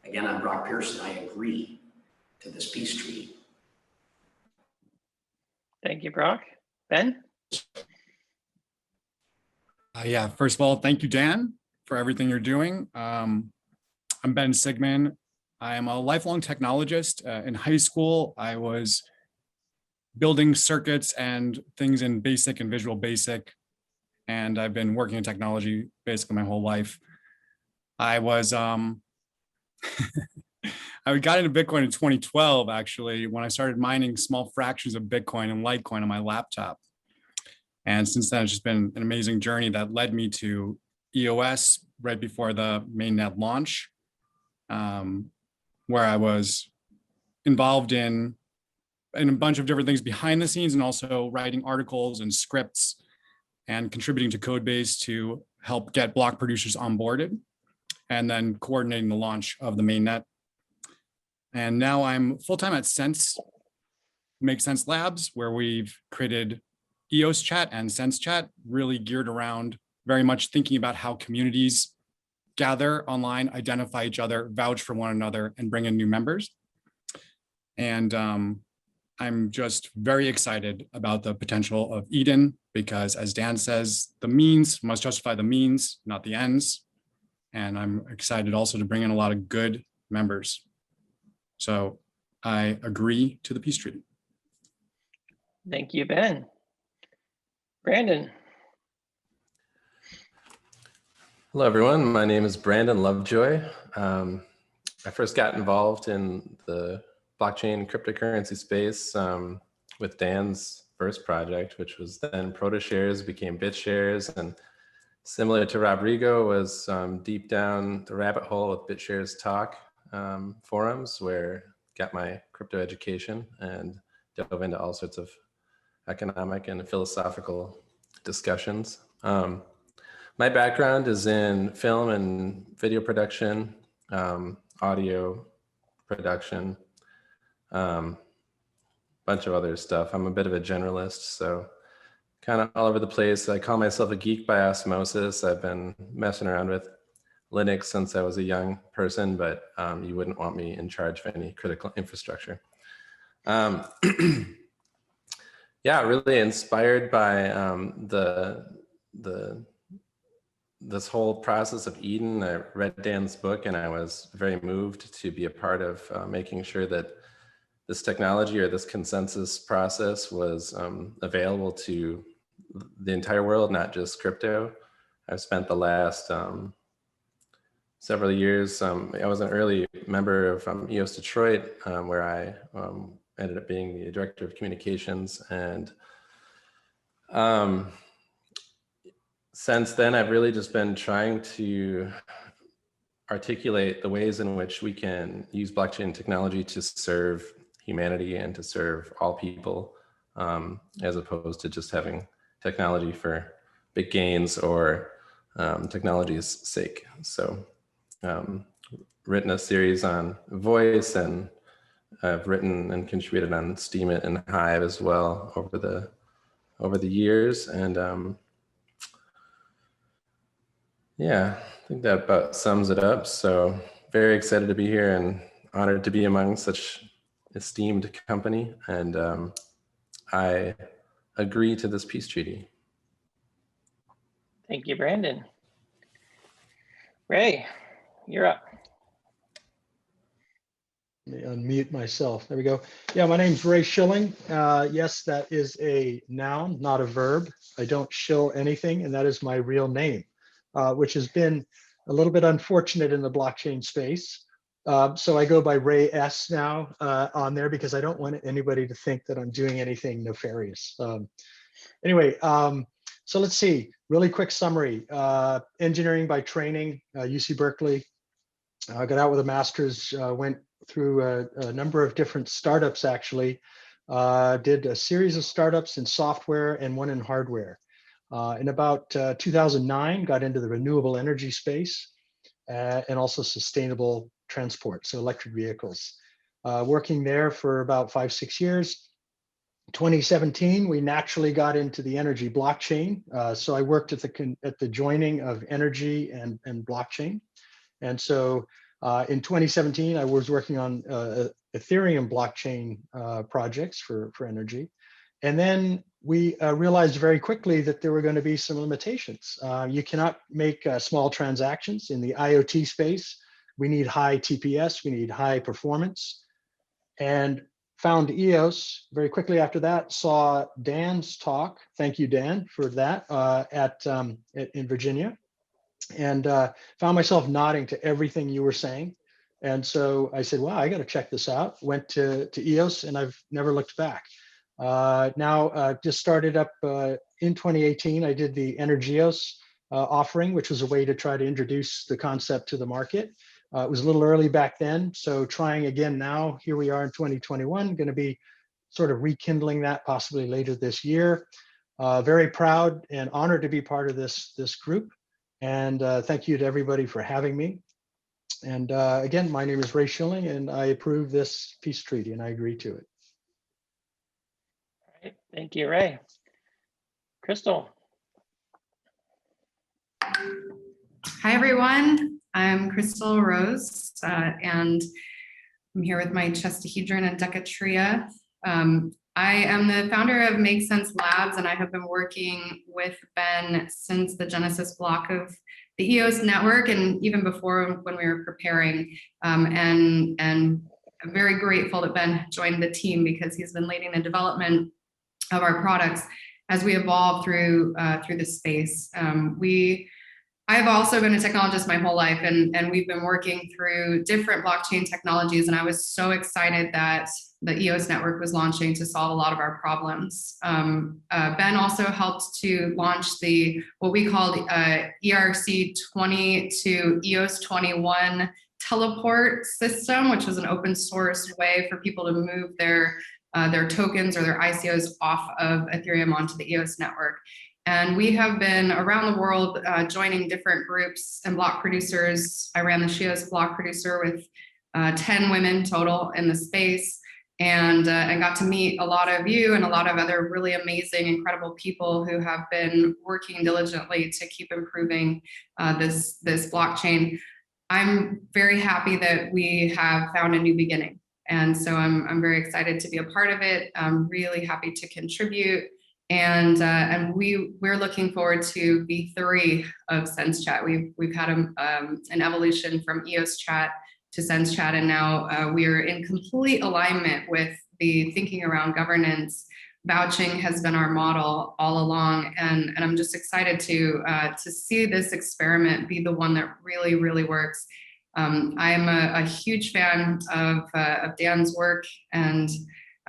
again, I'm Brock Perce, and I agree to this peace treaty. Thank you, Brock. Ben? Yeah, first of all, thank you, Dan, for everything you're doing. I'm Ben Sigman. I am a lifelong technologist. In high school, I was building circuits and things in BASIC and Visual Basic, and I've been working in technology basically my whole life. I was, I got into Bitcoin in 2012, actually, when I started mining small fractions of Bitcoin and Litecoin on my laptop. And since then, it's just been an amazing journey that led me to EOS right before the mainnet launch. where I was involved in a bunch of different things behind the scenes and also writing articles and scripts and contributing to Codebase to help get block producers onboarded and then coordinating the launch of the mainnet. And now I'm full-time at Sense, Make Sense Labs, where we've created EOS Chat and Sense Chat, really geared around very much thinking about how communities gather online, identify each other, vouch for one another, and bring in new members. And I'm just very excited about the potential of Eden because, as Dan says, the means must justify the means, not the ends. And I'm excited also to bring in a lot of good members. So I agree to the peace treaty. Thank you, Ben. Brandon. Hello, everyone. My name is Brandon Lovejoy. I first got involved in the blockchain cryptocurrency space with Dan's first project, which was then ProtoShares, became BitShares, and similar to Rob Rigo, was deep down the rabbit hole with BitShares Talk forums, where I got my crypto education and dove into all sorts of economic and philosophical discussions. My background is in film and video production, audio production, bunch of other stuff. I'm a bit of a generalist, so kind of all over the place. I call myself a geek by osmosis. I've been messing around with Linux since I was a young person, but you wouldn't want me in charge of any critical infrastructure. Yeah, really inspired by this whole process of Eden. I read Dan's book and I was very moved to be a part of making sure that this technology or this consensus process was available to the entire world, not just crypto. I've spent the last several years, I was an early member of EOS Detroit, where I ended up being the director of communications. And since then, I've really just been trying to articulate the ways in which we can use blockchain technology to serve humanity and to serve all people, as opposed to just having technology for big gains or technology's sake. So written a series on voice, and I've written and contributed on Steemit and Hive as well over the years. And yeah, I think that about sums it up. So very excited to be here and honored to be among such esteemed company. And I agree to this peace treaty. Thank you, Brandon. Ray, you're up. Let me unmute myself. There we go. Yeah, my name's Ray Shilling. Yes, that is a noun, not a verb. I don't shill anything, and that is my real name, which has been a little bit unfortunate in the blockchain space. So I go by Ray S now on there because I don't want anybody to think that I'm doing anything nefarious. Anyway, so let's see, really quick summary. Engineering by training, UC Berkeley. I got out with a master's, went through a number of different startups actually, did a series of startups in software and one in hardware. In about 2009, got into the renewable energy space and also sustainable transport, so electric vehicles. Working there for about 5-6 years. 2017, we naturally got into the energy blockchain. So I worked at the joining of energy and blockchain. And so in 2017, I was working on Ethereum blockchain projects for energy. And then we realized very quickly that there were going to be some limitations. You cannot make small transactions in the IoT space. We need high TPS, we need high performance. And found EOS very quickly after that, saw Dan's talk. Thank you, Dan, for that in Virginia. And found myself nodding to everything you were saying. And so I said, wow, I got to check this out. Went to EOS and I've never looked back. Now just started up in 2018. I did the Energios offering, which was a way to try to introduce the concept to the market. It was a little early back then, so trying again now. Here we are in 2021, going to be sort of rekindling that possibly later this year. Very proud and honored to be part of this group. And thank you to everybody for having me. And again, my name is Ray Shilling, and I approve this peace treaty, and I agree to it. All right, thank you, Ray. Crystal. Hi, everyone. I'm Crystal Rose, and I'm here with my chestahedron and decatria. I am the founder of Make Sense Labs, and I have been working with Ben since the genesis block of the EOS network, and even before when we were preparing. And I'm very grateful that Ben joined the team because he's been leading the development of our products as we evolve through this space. I've also been a technologist my whole life, and we've been working through different blockchain technologies, and I was so excited that the EOS network was launching to solve a lot of our problems. Ben also helped to launch what we called ERC20 to EOS 21 teleport system, which was an open source way for people to move their tokens or their ICOs off of Ethereum onto the EOS network. And we have been around the world joining different groups and block producers. I ran the Shios block producer with 10 women total in the space, and got to meet a lot of you and a lot of other really amazing, incredible people who have been working diligently to keep improving this blockchain. I'm very happy that we have found a new beginning. And so I'm very excited to be a part of it. I'm really happy to contribute. And we're looking forward to V3 of Sense Chat. We've had an evolution from EOS Chat to Sense Chat, and now we are in complete alignment with the thinking around governance. Vouching has been our model all along, and I'm just excited to see this experiment be the one that really, really works. I am a huge fan of Dan's work, and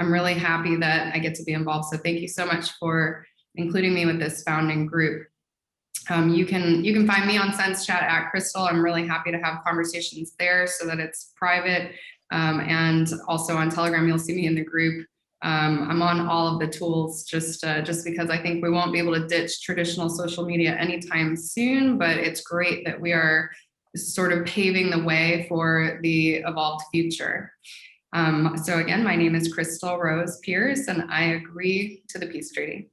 I'm really happy that I get to be involved. So thank you so much for including me with this founding group. You can find me on Sense Chat at Crystal. I'm really happy to have conversations there so that it's private. And also on Telegram, you'll see me in the group. I'm on all of the tools just because I think we won't be able to ditch traditional social media anytime soon, but it's great that we are sort of paving the way for the evolved future. So again, my name is Crystal Rose Pierce, and I agree to the peace treaty.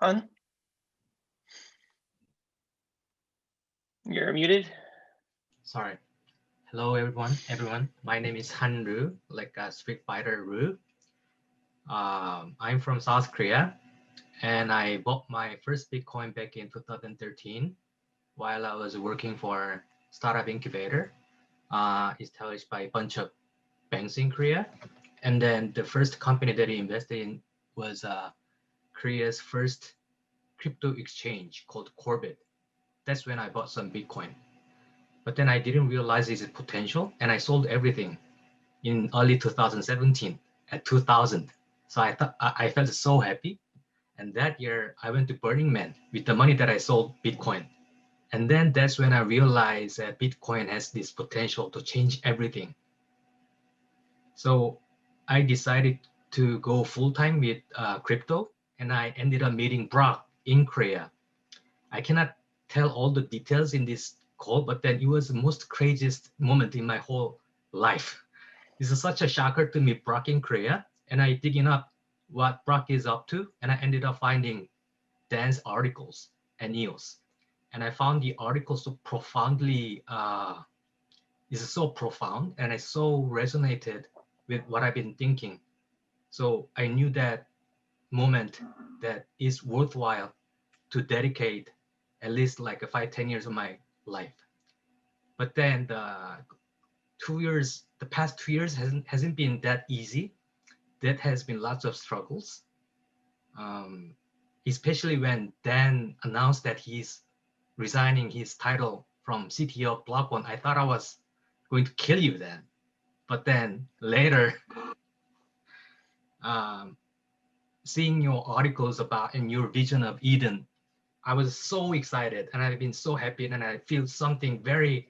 Hahn? You're muted. Sorry. Hello, everyone. My name is Hahn Ryu, like a Street Fighter Ryu. I'm from South Korea, and I bought my first Bitcoin back in 2013 while I was working for startup incubator established by a bunch of banks in Korea. And then the first company that I invested in was Korea's first crypto exchange called Corbett. That's when I bought some Bitcoin. But then I didn't realize its potential, and I sold everything in early 2017 at 2000. So I felt so happy. And that year I went to Burning Man with the money that I sold Bitcoin. And then that's when I realized that Bitcoin has this potential to change everything. So I decided to go full-time with crypto, and I ended up meeting Brock in Korea. I cannot tell all the details in this call, but then it was the most craziest moment in my whole life. This is such a shocker to meet Brock in Korea, and I digging up what Brock is up to, and I ended up finding Dan's articles and EOS. And I found the article so profoundly, is so profound, and I so resonated with what I've been thinking. So I knew that moment that is worthwhile to dedicate at least like 5-10 years of my life. But then the past 2 years hasn't been that easy. That has been lots of struggles, especially when Dan announced that he's resigning his title from CTO of Block One. I thought I was going to kill you then. But then later, seeing your articles about and your vision of Eden I was so excited and I've been so happy, and I feel something very,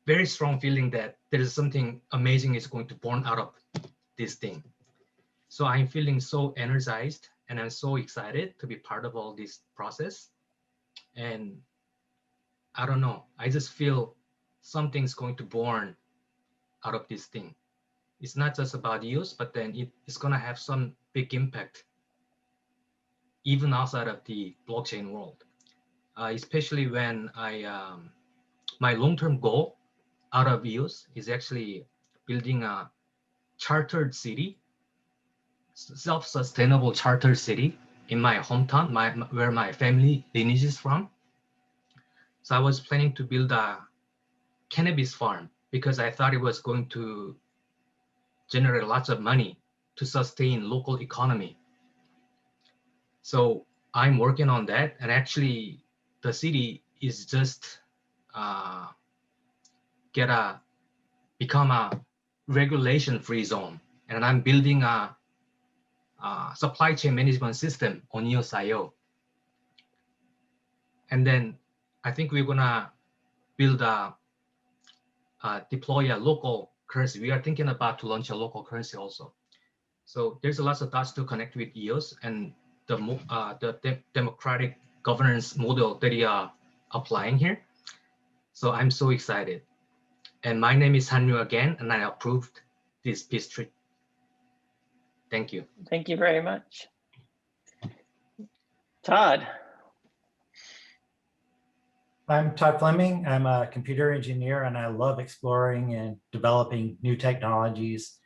very strong feeling that there is something amazing is going to born out of this thing. So I'm feeling so energized and I'm so excited to be part of all this process. And I don't know, I just feel something's going to born out of this thing. It's not just about use, but then it's going to have some big impact even outside of the blockchain world. Especially when my long-term goal out of EOS is actually building a chartered city, self-sustainable chartered city in my hometown, where my family lineage is from. So I was planning to build a cannabis farm because I thought it was going to generate lots of money to sustain local economy. So I'm working on that, and actually the city is just become a regulation-free zone, and I'm building a supply chain management system on EOS.io. And then I think we're gonna build deploy a local currency. We are thinking about to launch a local currency also. So there's a lot of dots to connect with EOS and the democratic governance model that we are applying here. So I'm so excited. And my name is Hahn Ryu again, and I approved this peace treaty. Thank you. Thank you very much. Todd. I'm Todd Fleming. I'm a computer engineer, and I love exploring and developing new technologies.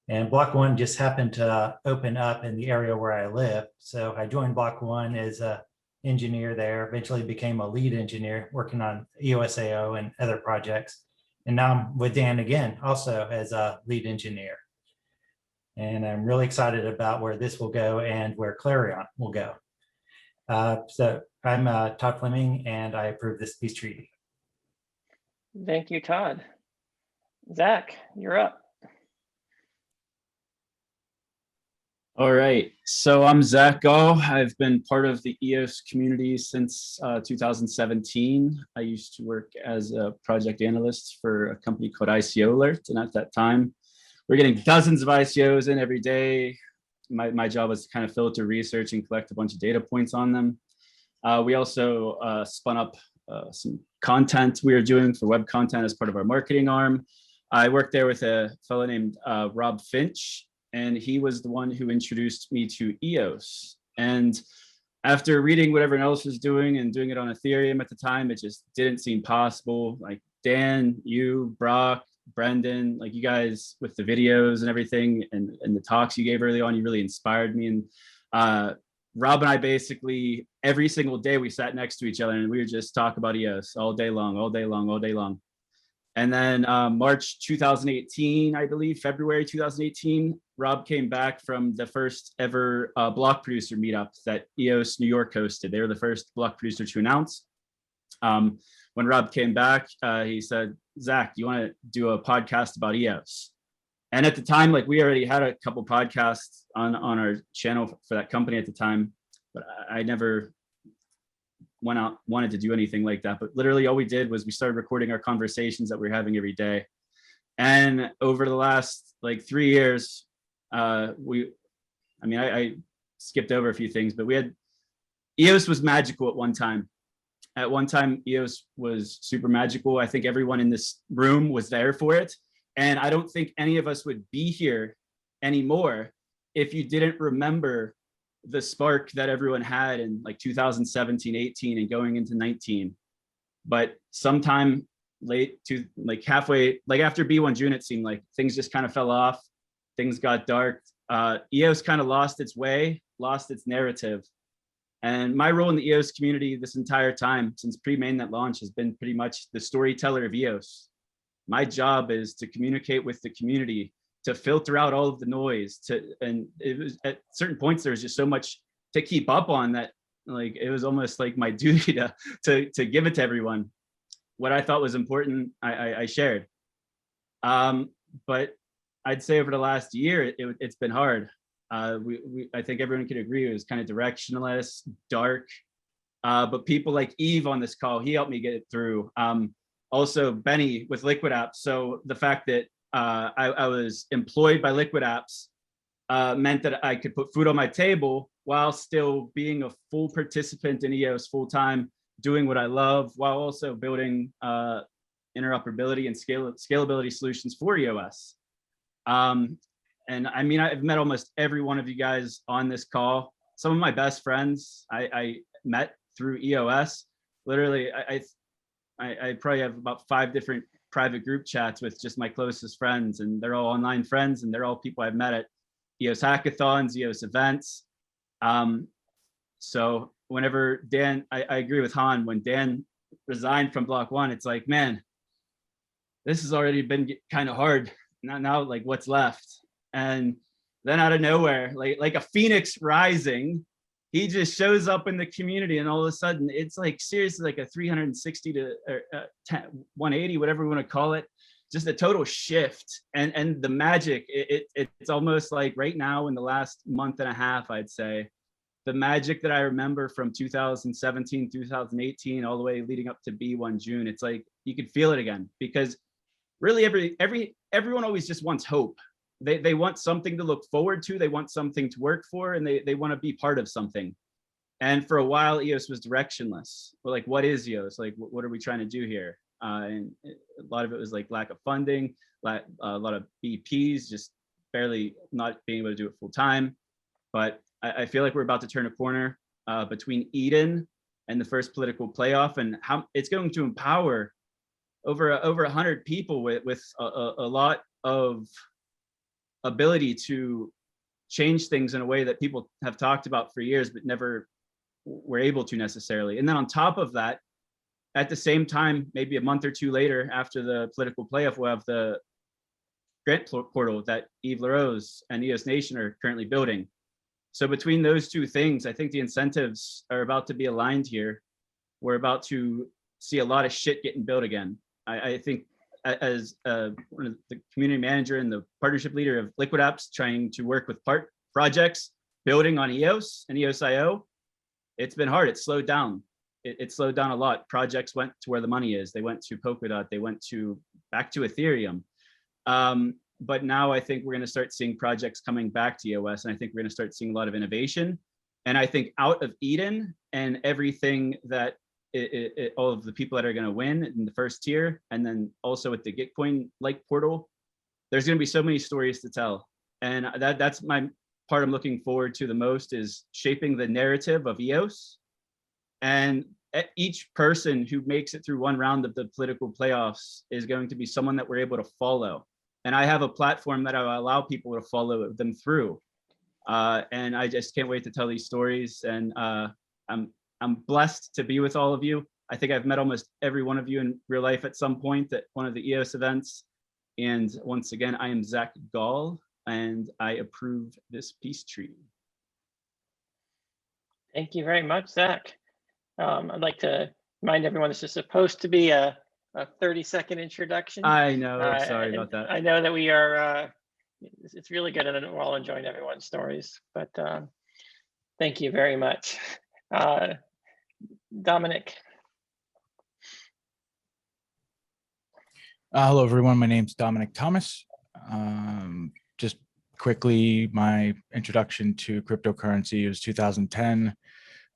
And Block One just happened to open up in the area where I live. So I joined Block One as an engineer there, eventually became a lead engineer working on EOS.io and other projects. And now I'm with Dan again, also as a lead engineer. And I'm really excited about where this will go and where Clarion will go. So I'm Todd Fleming, and I approve this peace treaty. Thank you, Todd. Zach, you're up. All right, so I'm Zack Gall. I've been part of the EOS community since 2017. I used to work as a project analyst for a company called ICO Alert, and at that time, we're getting dozens of ICOs in every day. My job was to kind of filter research and collect a bunch of data points on them. We also spun up some content we were doing for web content as part of our marketing arm. I worked there with a fellow named Rob Finch, and he was the one who introduced me to EOS. And after reading what everyone else was doing and doing it on Ethereum at the time, it just didn't seem possible. Like Dan, you, Brock, Brendan, like you guys with the videos and everything and the talks you gave early on, you really inspired me. And Rob and I basically every single day we sat next to each other and we would just talk about EOS all day long, all day long, all day long. And then March 2018, I believe, February 2018, Rob came back from the first ever block producer meetup that EOS New York hosted. They were the first block producer to announce. When Rob came back, he said, Zach, do you want to do a podcast about EOS? And at the time, like we already had a couple podcasts on our channel for that company at the time, but I never wanted to do anything like that. But literally all we did was we started recording our conversations that we were having every day. And over the last like 3 years, I skipped over a few things, but EOS was magical at one time. At one time, EOS was super magical. I think everyone in this room was there for it. And I don't think any of us would be here anymore if you didn't remember the spark that everyone had in like 2017, 18 and going into 19. But sometime late to like halfway, like after B1 June, it seemed like things just kind of fell off. Things got dark. EOS kind of lost its way, lost its narrative. And my role in the EOS community this entire time since pre-mainnet launch has been pretty much the storyteller of EOS. My job is to communicate with the community, to filter out all of the noise, and it was at certain points there was just so much to keep up on that like it was almost like my duty to give it to everyone. What I thought was important, I shared. But I'd say over the last year, it's been hard. I think everyone could agree it was kind of directionless, dark. But people like Yves on this call, he helped me get it through. Also Beni with Liquid Apps. So the fact that I was employed by Liquid Apps meant that I could put food on my table while still being a full participant in EOS full time, doing what I love, while also building interoperability and scalability solutions for EOS. And I mean, I've met almost every one of you guys on this call. Some of my best friends I met through EOS. Literally, I probably have about 5 different private group chats with just my closest friends, and they're all online friends, and they're all people I've met at EOS hackathons, EOS events. So whenever Dan, I agree with Hahn, when Dan resigned from Block One, it's like, man, this has already been kind of hard. Now, like, what's left? And then out of nowhere, like a phoenix rising, he just shows up in the community, and all of a sudden it's like seriously like a 360 to 180, whatever we want to call it, just a total shift. And the magic, it's almost like right now in the last month and a half, I'd say, the magic that I remember from 2017, 2018, all the way leading up to B1 June, it's like you could feel it again, because really everyone always just wants hope. They want something to look forward to. They want something to work for, and they want to be part of something. And for a while, EOS was directionless. We're like, what is EOS? Like, what are we trying to do here? And a lot of it was like lack of funding, a lot of BPs just barely not being able to do it full time. But I feel like we're about to turn a corner between Eden and the first political playoff, and how it's going to empower over 100 people with a lot of ability to change things in a way that people have talked about for years but never were able to necessarily. And then on top of that, at the same time, maybe a month or two later after the political playoff, we'll have the grant portal that Yves La Rose and EOS Nation are currently building. So between those two things, I think the incentives are about to be aligned here. We're about to see a lot of shit getting built again. I think as one of the community manager and the partnership leader of Liquid Apps, trying to work with projects building on EOS and EOS.io, it's been hard. It's slowed down. It slowed down a lot. Projects went to where the money is. They went to Polkadot. They went back to Ethereum. But now I think we're going to start seeing projects coming back to EOS, and I think we're going to start seeing a lot of innovation. And I think out of Eden and everything that all of the people that are going to win in the first tier, and then also with the Gitcoin-like portal, there's going to be so many stories to tell. And that's my part I'm looking forward to the most, is shaping the narrative of EOS. And each person who makes it through one round of the political playoffs is going to be someone that we're able to follow. And I have a platform that I will allow people to follow them through. And I just can't wait to tell these stories. And I'm blessed to be with all of you. I think I've met almost every one of you in real life at some point at one of the EOS events. And once again, I am Zack Gall, and I approve this peace treaty. Thank you very much, Zack. I'd like to remind everyone this is supposed to be a 30-second introduction. I know, sorry about that. I know that we are, it's really good, and we're all enjoying everyone's stories, but thank you very much. Domenic. Hello, everyone. My name's Domenic Thomas. Just quickly, my introduction to cryptocurrency was 2010.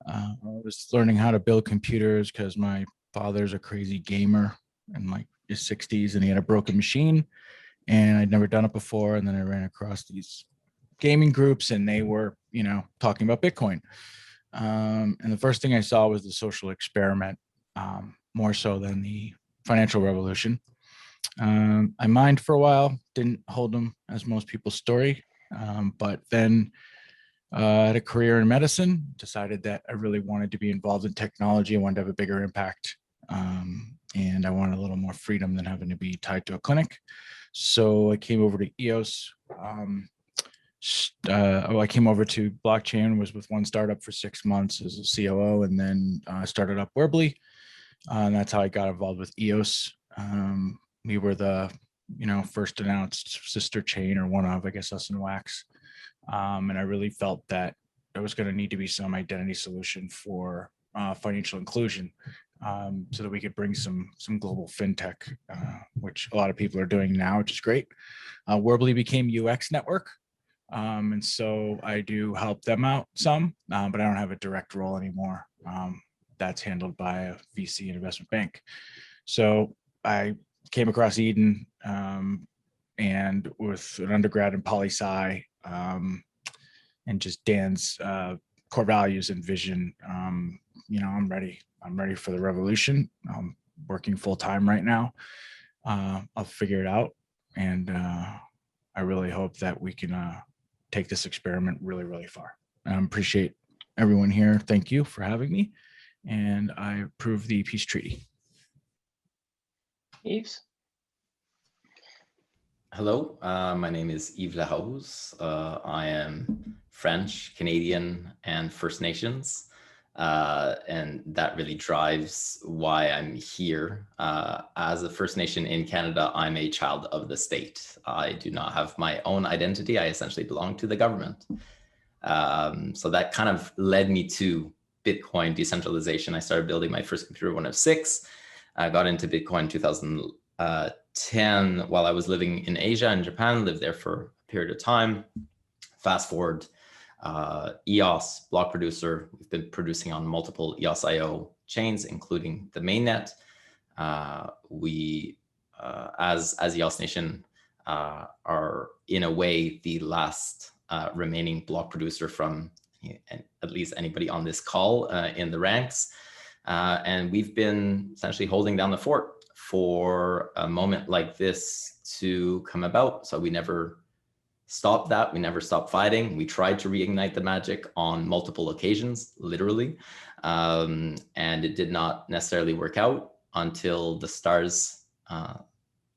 I was learning how to build computers because my father's a crazy gamer in like his 60s, and he had a broken machine, and I'd never done it before. And then I ran across these gaming groups, and they were, talking about Bitcoin. And the first thing I saw was the social experiment, more so than the financial revolution. I mined for a while, didn't hold them as most people's story, but then I had a career in medicine, decided that I really wanted to be involved in technology. I wanted to have a bigger impact, and I wanted a little more freedom than having to be tied to a clinic. So I came over to EOS. I came over to blockchain, was with one startup for 6 months as a COO, and then started up Werbly. And that's how I got involved with EOS. We were the, first announced sister chain, or one of, I guess, us and Wax. And I really felt that there was going to need to be some identity solution for financial inclusion, so that we could bring some global fintech, which a lot of people are doing now, which is great. Warbly became UX Network, and so I do help them out some, but I don't have a direct role anymore. That's handled by a VC and investment bank. So I came across Eden, and with an undergrad in poli-sci, and just Dan's core values and vision, I'm ready. I'm ready for the revolution. I'm working full time right now. I'll figure it out, and I really hope that we can take this experiment really, really far. I appreciate everyone here. Thank you for having me, and I approve the peace treaty. Yves? Hello, my name is Yves La Rose. I am French, Canadian, and First Nations. And that really drives why I'm here. As a First Nation in Canada, I'm a child of the state. I do not have my own identity. I essentially belong to the government. So that kind of led me to Bitcoin decentralization. I started building my first computer when I was 6. I got into Bitcoin in 2010 while I was living in Asia and Japan, lived there for a period of time. Fast forward, EOS, block producer. We've been producing on multiple EOS.io chains, including the mainnet. We, as EOS Nation, are in a way the last remaining block producer from at least anybody on this call in the ranks. And we've been essentially holding down the fort for a moment like this to come about. So we never stopped that. We never stopped fighting. We tried to reignite the magic on multiple occasions, literally. And it did not necessarily work out until the stars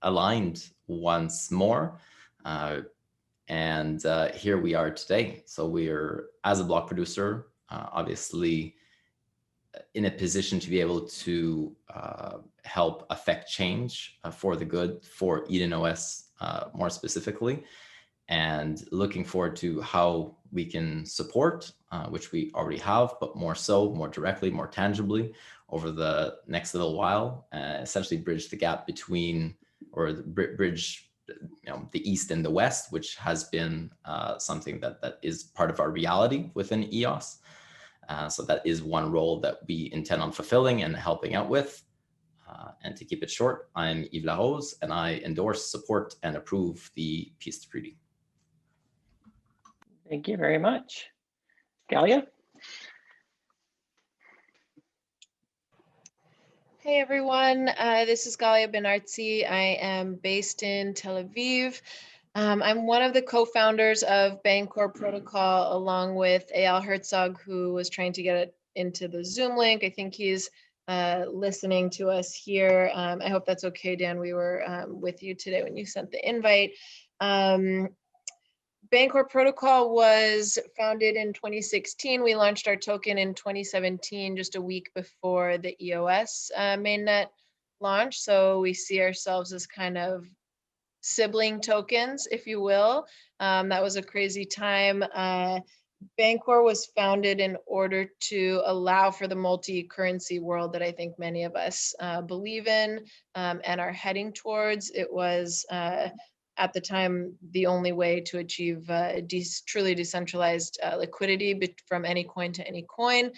aligned once more. And here we are today. So we're, as a block producer, obviously in a position to be able to help affect change for the good for Eden OS more specifically, and looking forward to how we can support, which we already have, but more so, more directly, more tangibly over the next little while, essentially bridge the gap between, or bridge the East and the West, which has been something that is part of our reality within EOS. So that is one role that we intend on fulfilling and helping out with. And to keep it short, I'm Yves La Rose, and I endorse, support, and approve the peace treaty. Thank you very much. Galia? Hey everyone, this is Galia Benartzi. I am based in Tel Aviv. I'm one of the co-founders of Bancor Protocol, along with Eyal Herzog, who was trying to get it into the Zoom link. I think he's listening to us here. I hope that's okay, Dan. We were with you today when you sent the invite. Bancor Protocol was founded in 2016. We launched our token in 2017, just a week before the EOS mainnet launch. So we see ourselves as kind of sibling tokens, if you will. That was a crazy time. Bancor was founded in order to allow for the multi-currency world that I think many of us believe in and are heading towards. It was at the time the only way to achieve truly decentralized liquidity from any coin to any coin.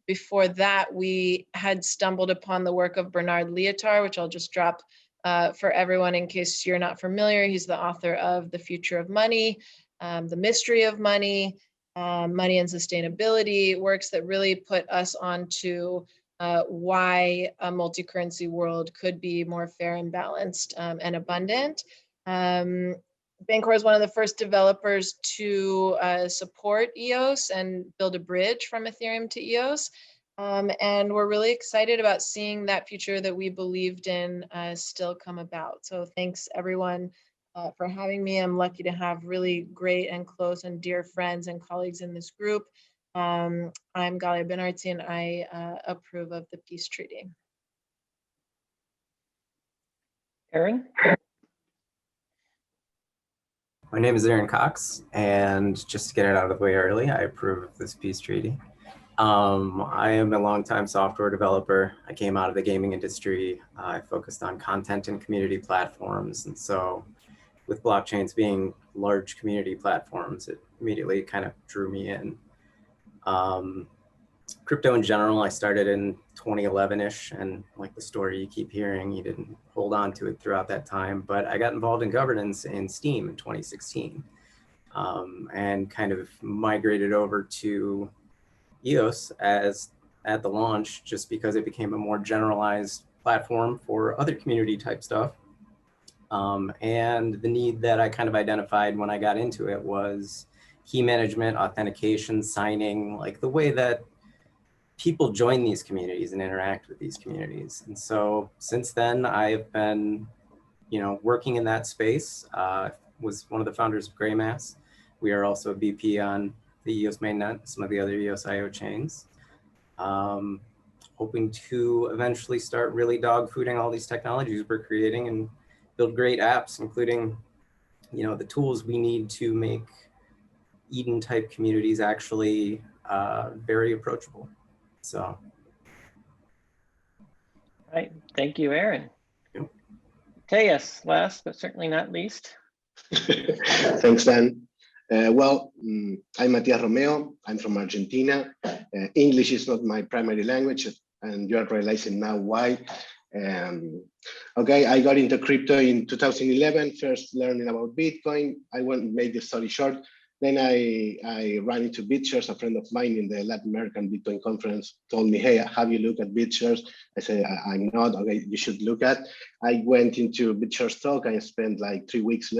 Before that, we had stumbled upon the work of Bernard Lietaer, which I'll just drop for everyone in case you're not familiar. He's the author of The Future of Money, The Mystery of Money, Money and Sustainability, works that really put us onto why a multi-currency world could be more fair and balanced and abundant. Bancor is one of the first developers to support EOS and build a bridge from Ethereum to EOS. And we're really excited about seeing that future that we believed in still come about. So thanks everyone for having me. I'm lucky to have really great and close and dear friends and colleagues in this group. I'm Galia Benartzi, and I approve of the peace treaty. Aaron? My name is Aaron Cox, and just to get it out of the way early, I approve of this peace treaty. I am a longtime software developer. I came out of the gaming industry. I focused on content and community platforms. And so with blockchains being large community platforms, it immediately kind of drew me in. Crypto in general, I started in 2011-ish, and like the story you keep hearing, you didn't hold on to it throughout that time, but I got involved in governance in Steam in 2016 and kind of migrated over to EOS at the launch, just because it became a more generalized platform for other community type stuff. And the need that I kind of identified when I got into it was key management, authentication, signing, like the way that people join these communities and interact with these communities. And so since then, I've been, working in that space. Was one of the founders of Greymass. We are also a VP on the EOS mainnet, some of the other EOS IO chains. Hoping to eventually start really dog fooding all these technologies we're creating and build great apps, including, the tools we need to make Eden type communities actually very approachable. So. All right, thank you, Aaron. Yep. Tejas, last but certainly not least. Thanks, Dan. I'm Matias Romeo. I'm from Argentina. English is not my primary language, and you are realizing now why. Okay, I got into crypto in 2011, first learning about Bitcoin. I won't make the story short. Then I ran into BitShares. A friend of mine in the Latin American Bitcoin conference told me, hey, have you looked at BitShares? I said, I'm not. Okay, you should look at. I went into BitShares talk. I spent like 3 weeks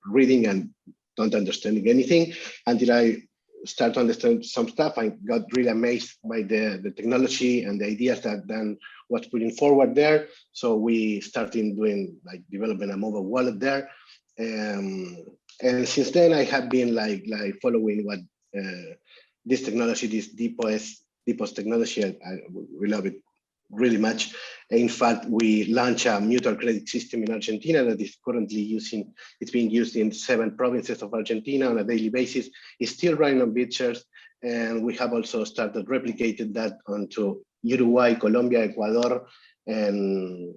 reading and don't understanding anything until I started to understand some stuff. I got really amazed by the technology and the ideas that Dan was putting forward there. So we started doing developing a mobile wallet there. And since then, I have been like following what this technology, this DPoS technology. We love it really much. In fact, we launched a mutual credit system in Argentina that is currently it's being used in 7 provinces of Argentina on a daily basis. It's still running on BitShares, and we have also started replicating that onto Uruguay, Colombia, Ecuador, and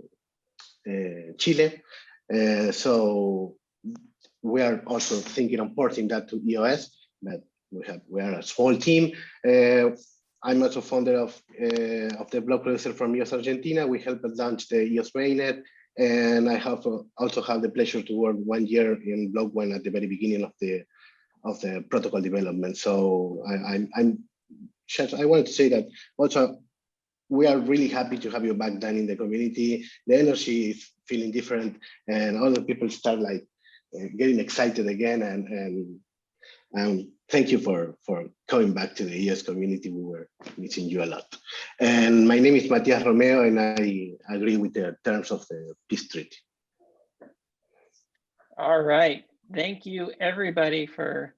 Chile. So we are also thinking of porting that to EOS, but we are a small team. I'm also founder of the blog producer from EOS Argentina. We helped launch the EOS mainnet, and I have also had the pleasure to work 1 year in Block One at the very beginning of the protocol development. So I wanted to say that also we are really happy to have you back, Dan, in the community. The energy is feeling different, and all the people start getting excited again, and thank you for coming back to the EOS community. We were missing you a lot. And my name is Matias Romeo, and I agree with the terms of the peace treaty. All right, thank you everybody for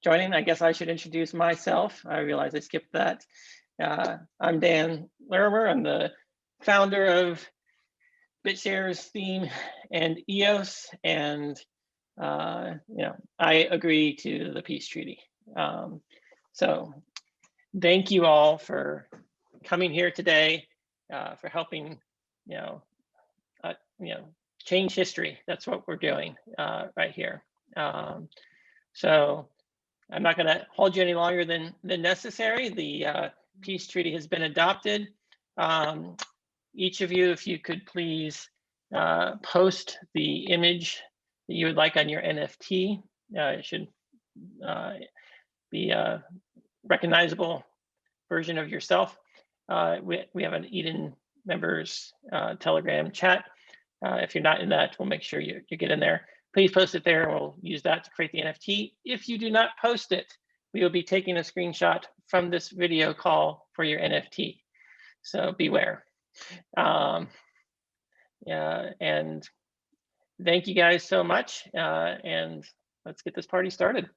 joining. I guess I should introduce myself. I realize I skipped that. I'm Dan Larimer. I'm the founder of BitShares theme and EOS, and I agree to the peace treaty. So thank you all for coming here today, for helping change history. That's what we're doing right here. So I'm not going to hold you any longer than necessary. The peace treaty has been adopted. Each of you, if you could please post the image that you would like on your NFT. It should be a recognizable version of yourself. We have an Eden members Telegram chat. If you're not in that, we'll make sure you get in there. Please post it there, and we'll use that to create the NFT. If you do not post it, we will be taking a screenshot from this video call for your NFT. So beware. And thank you guys so much, and let's get this party started.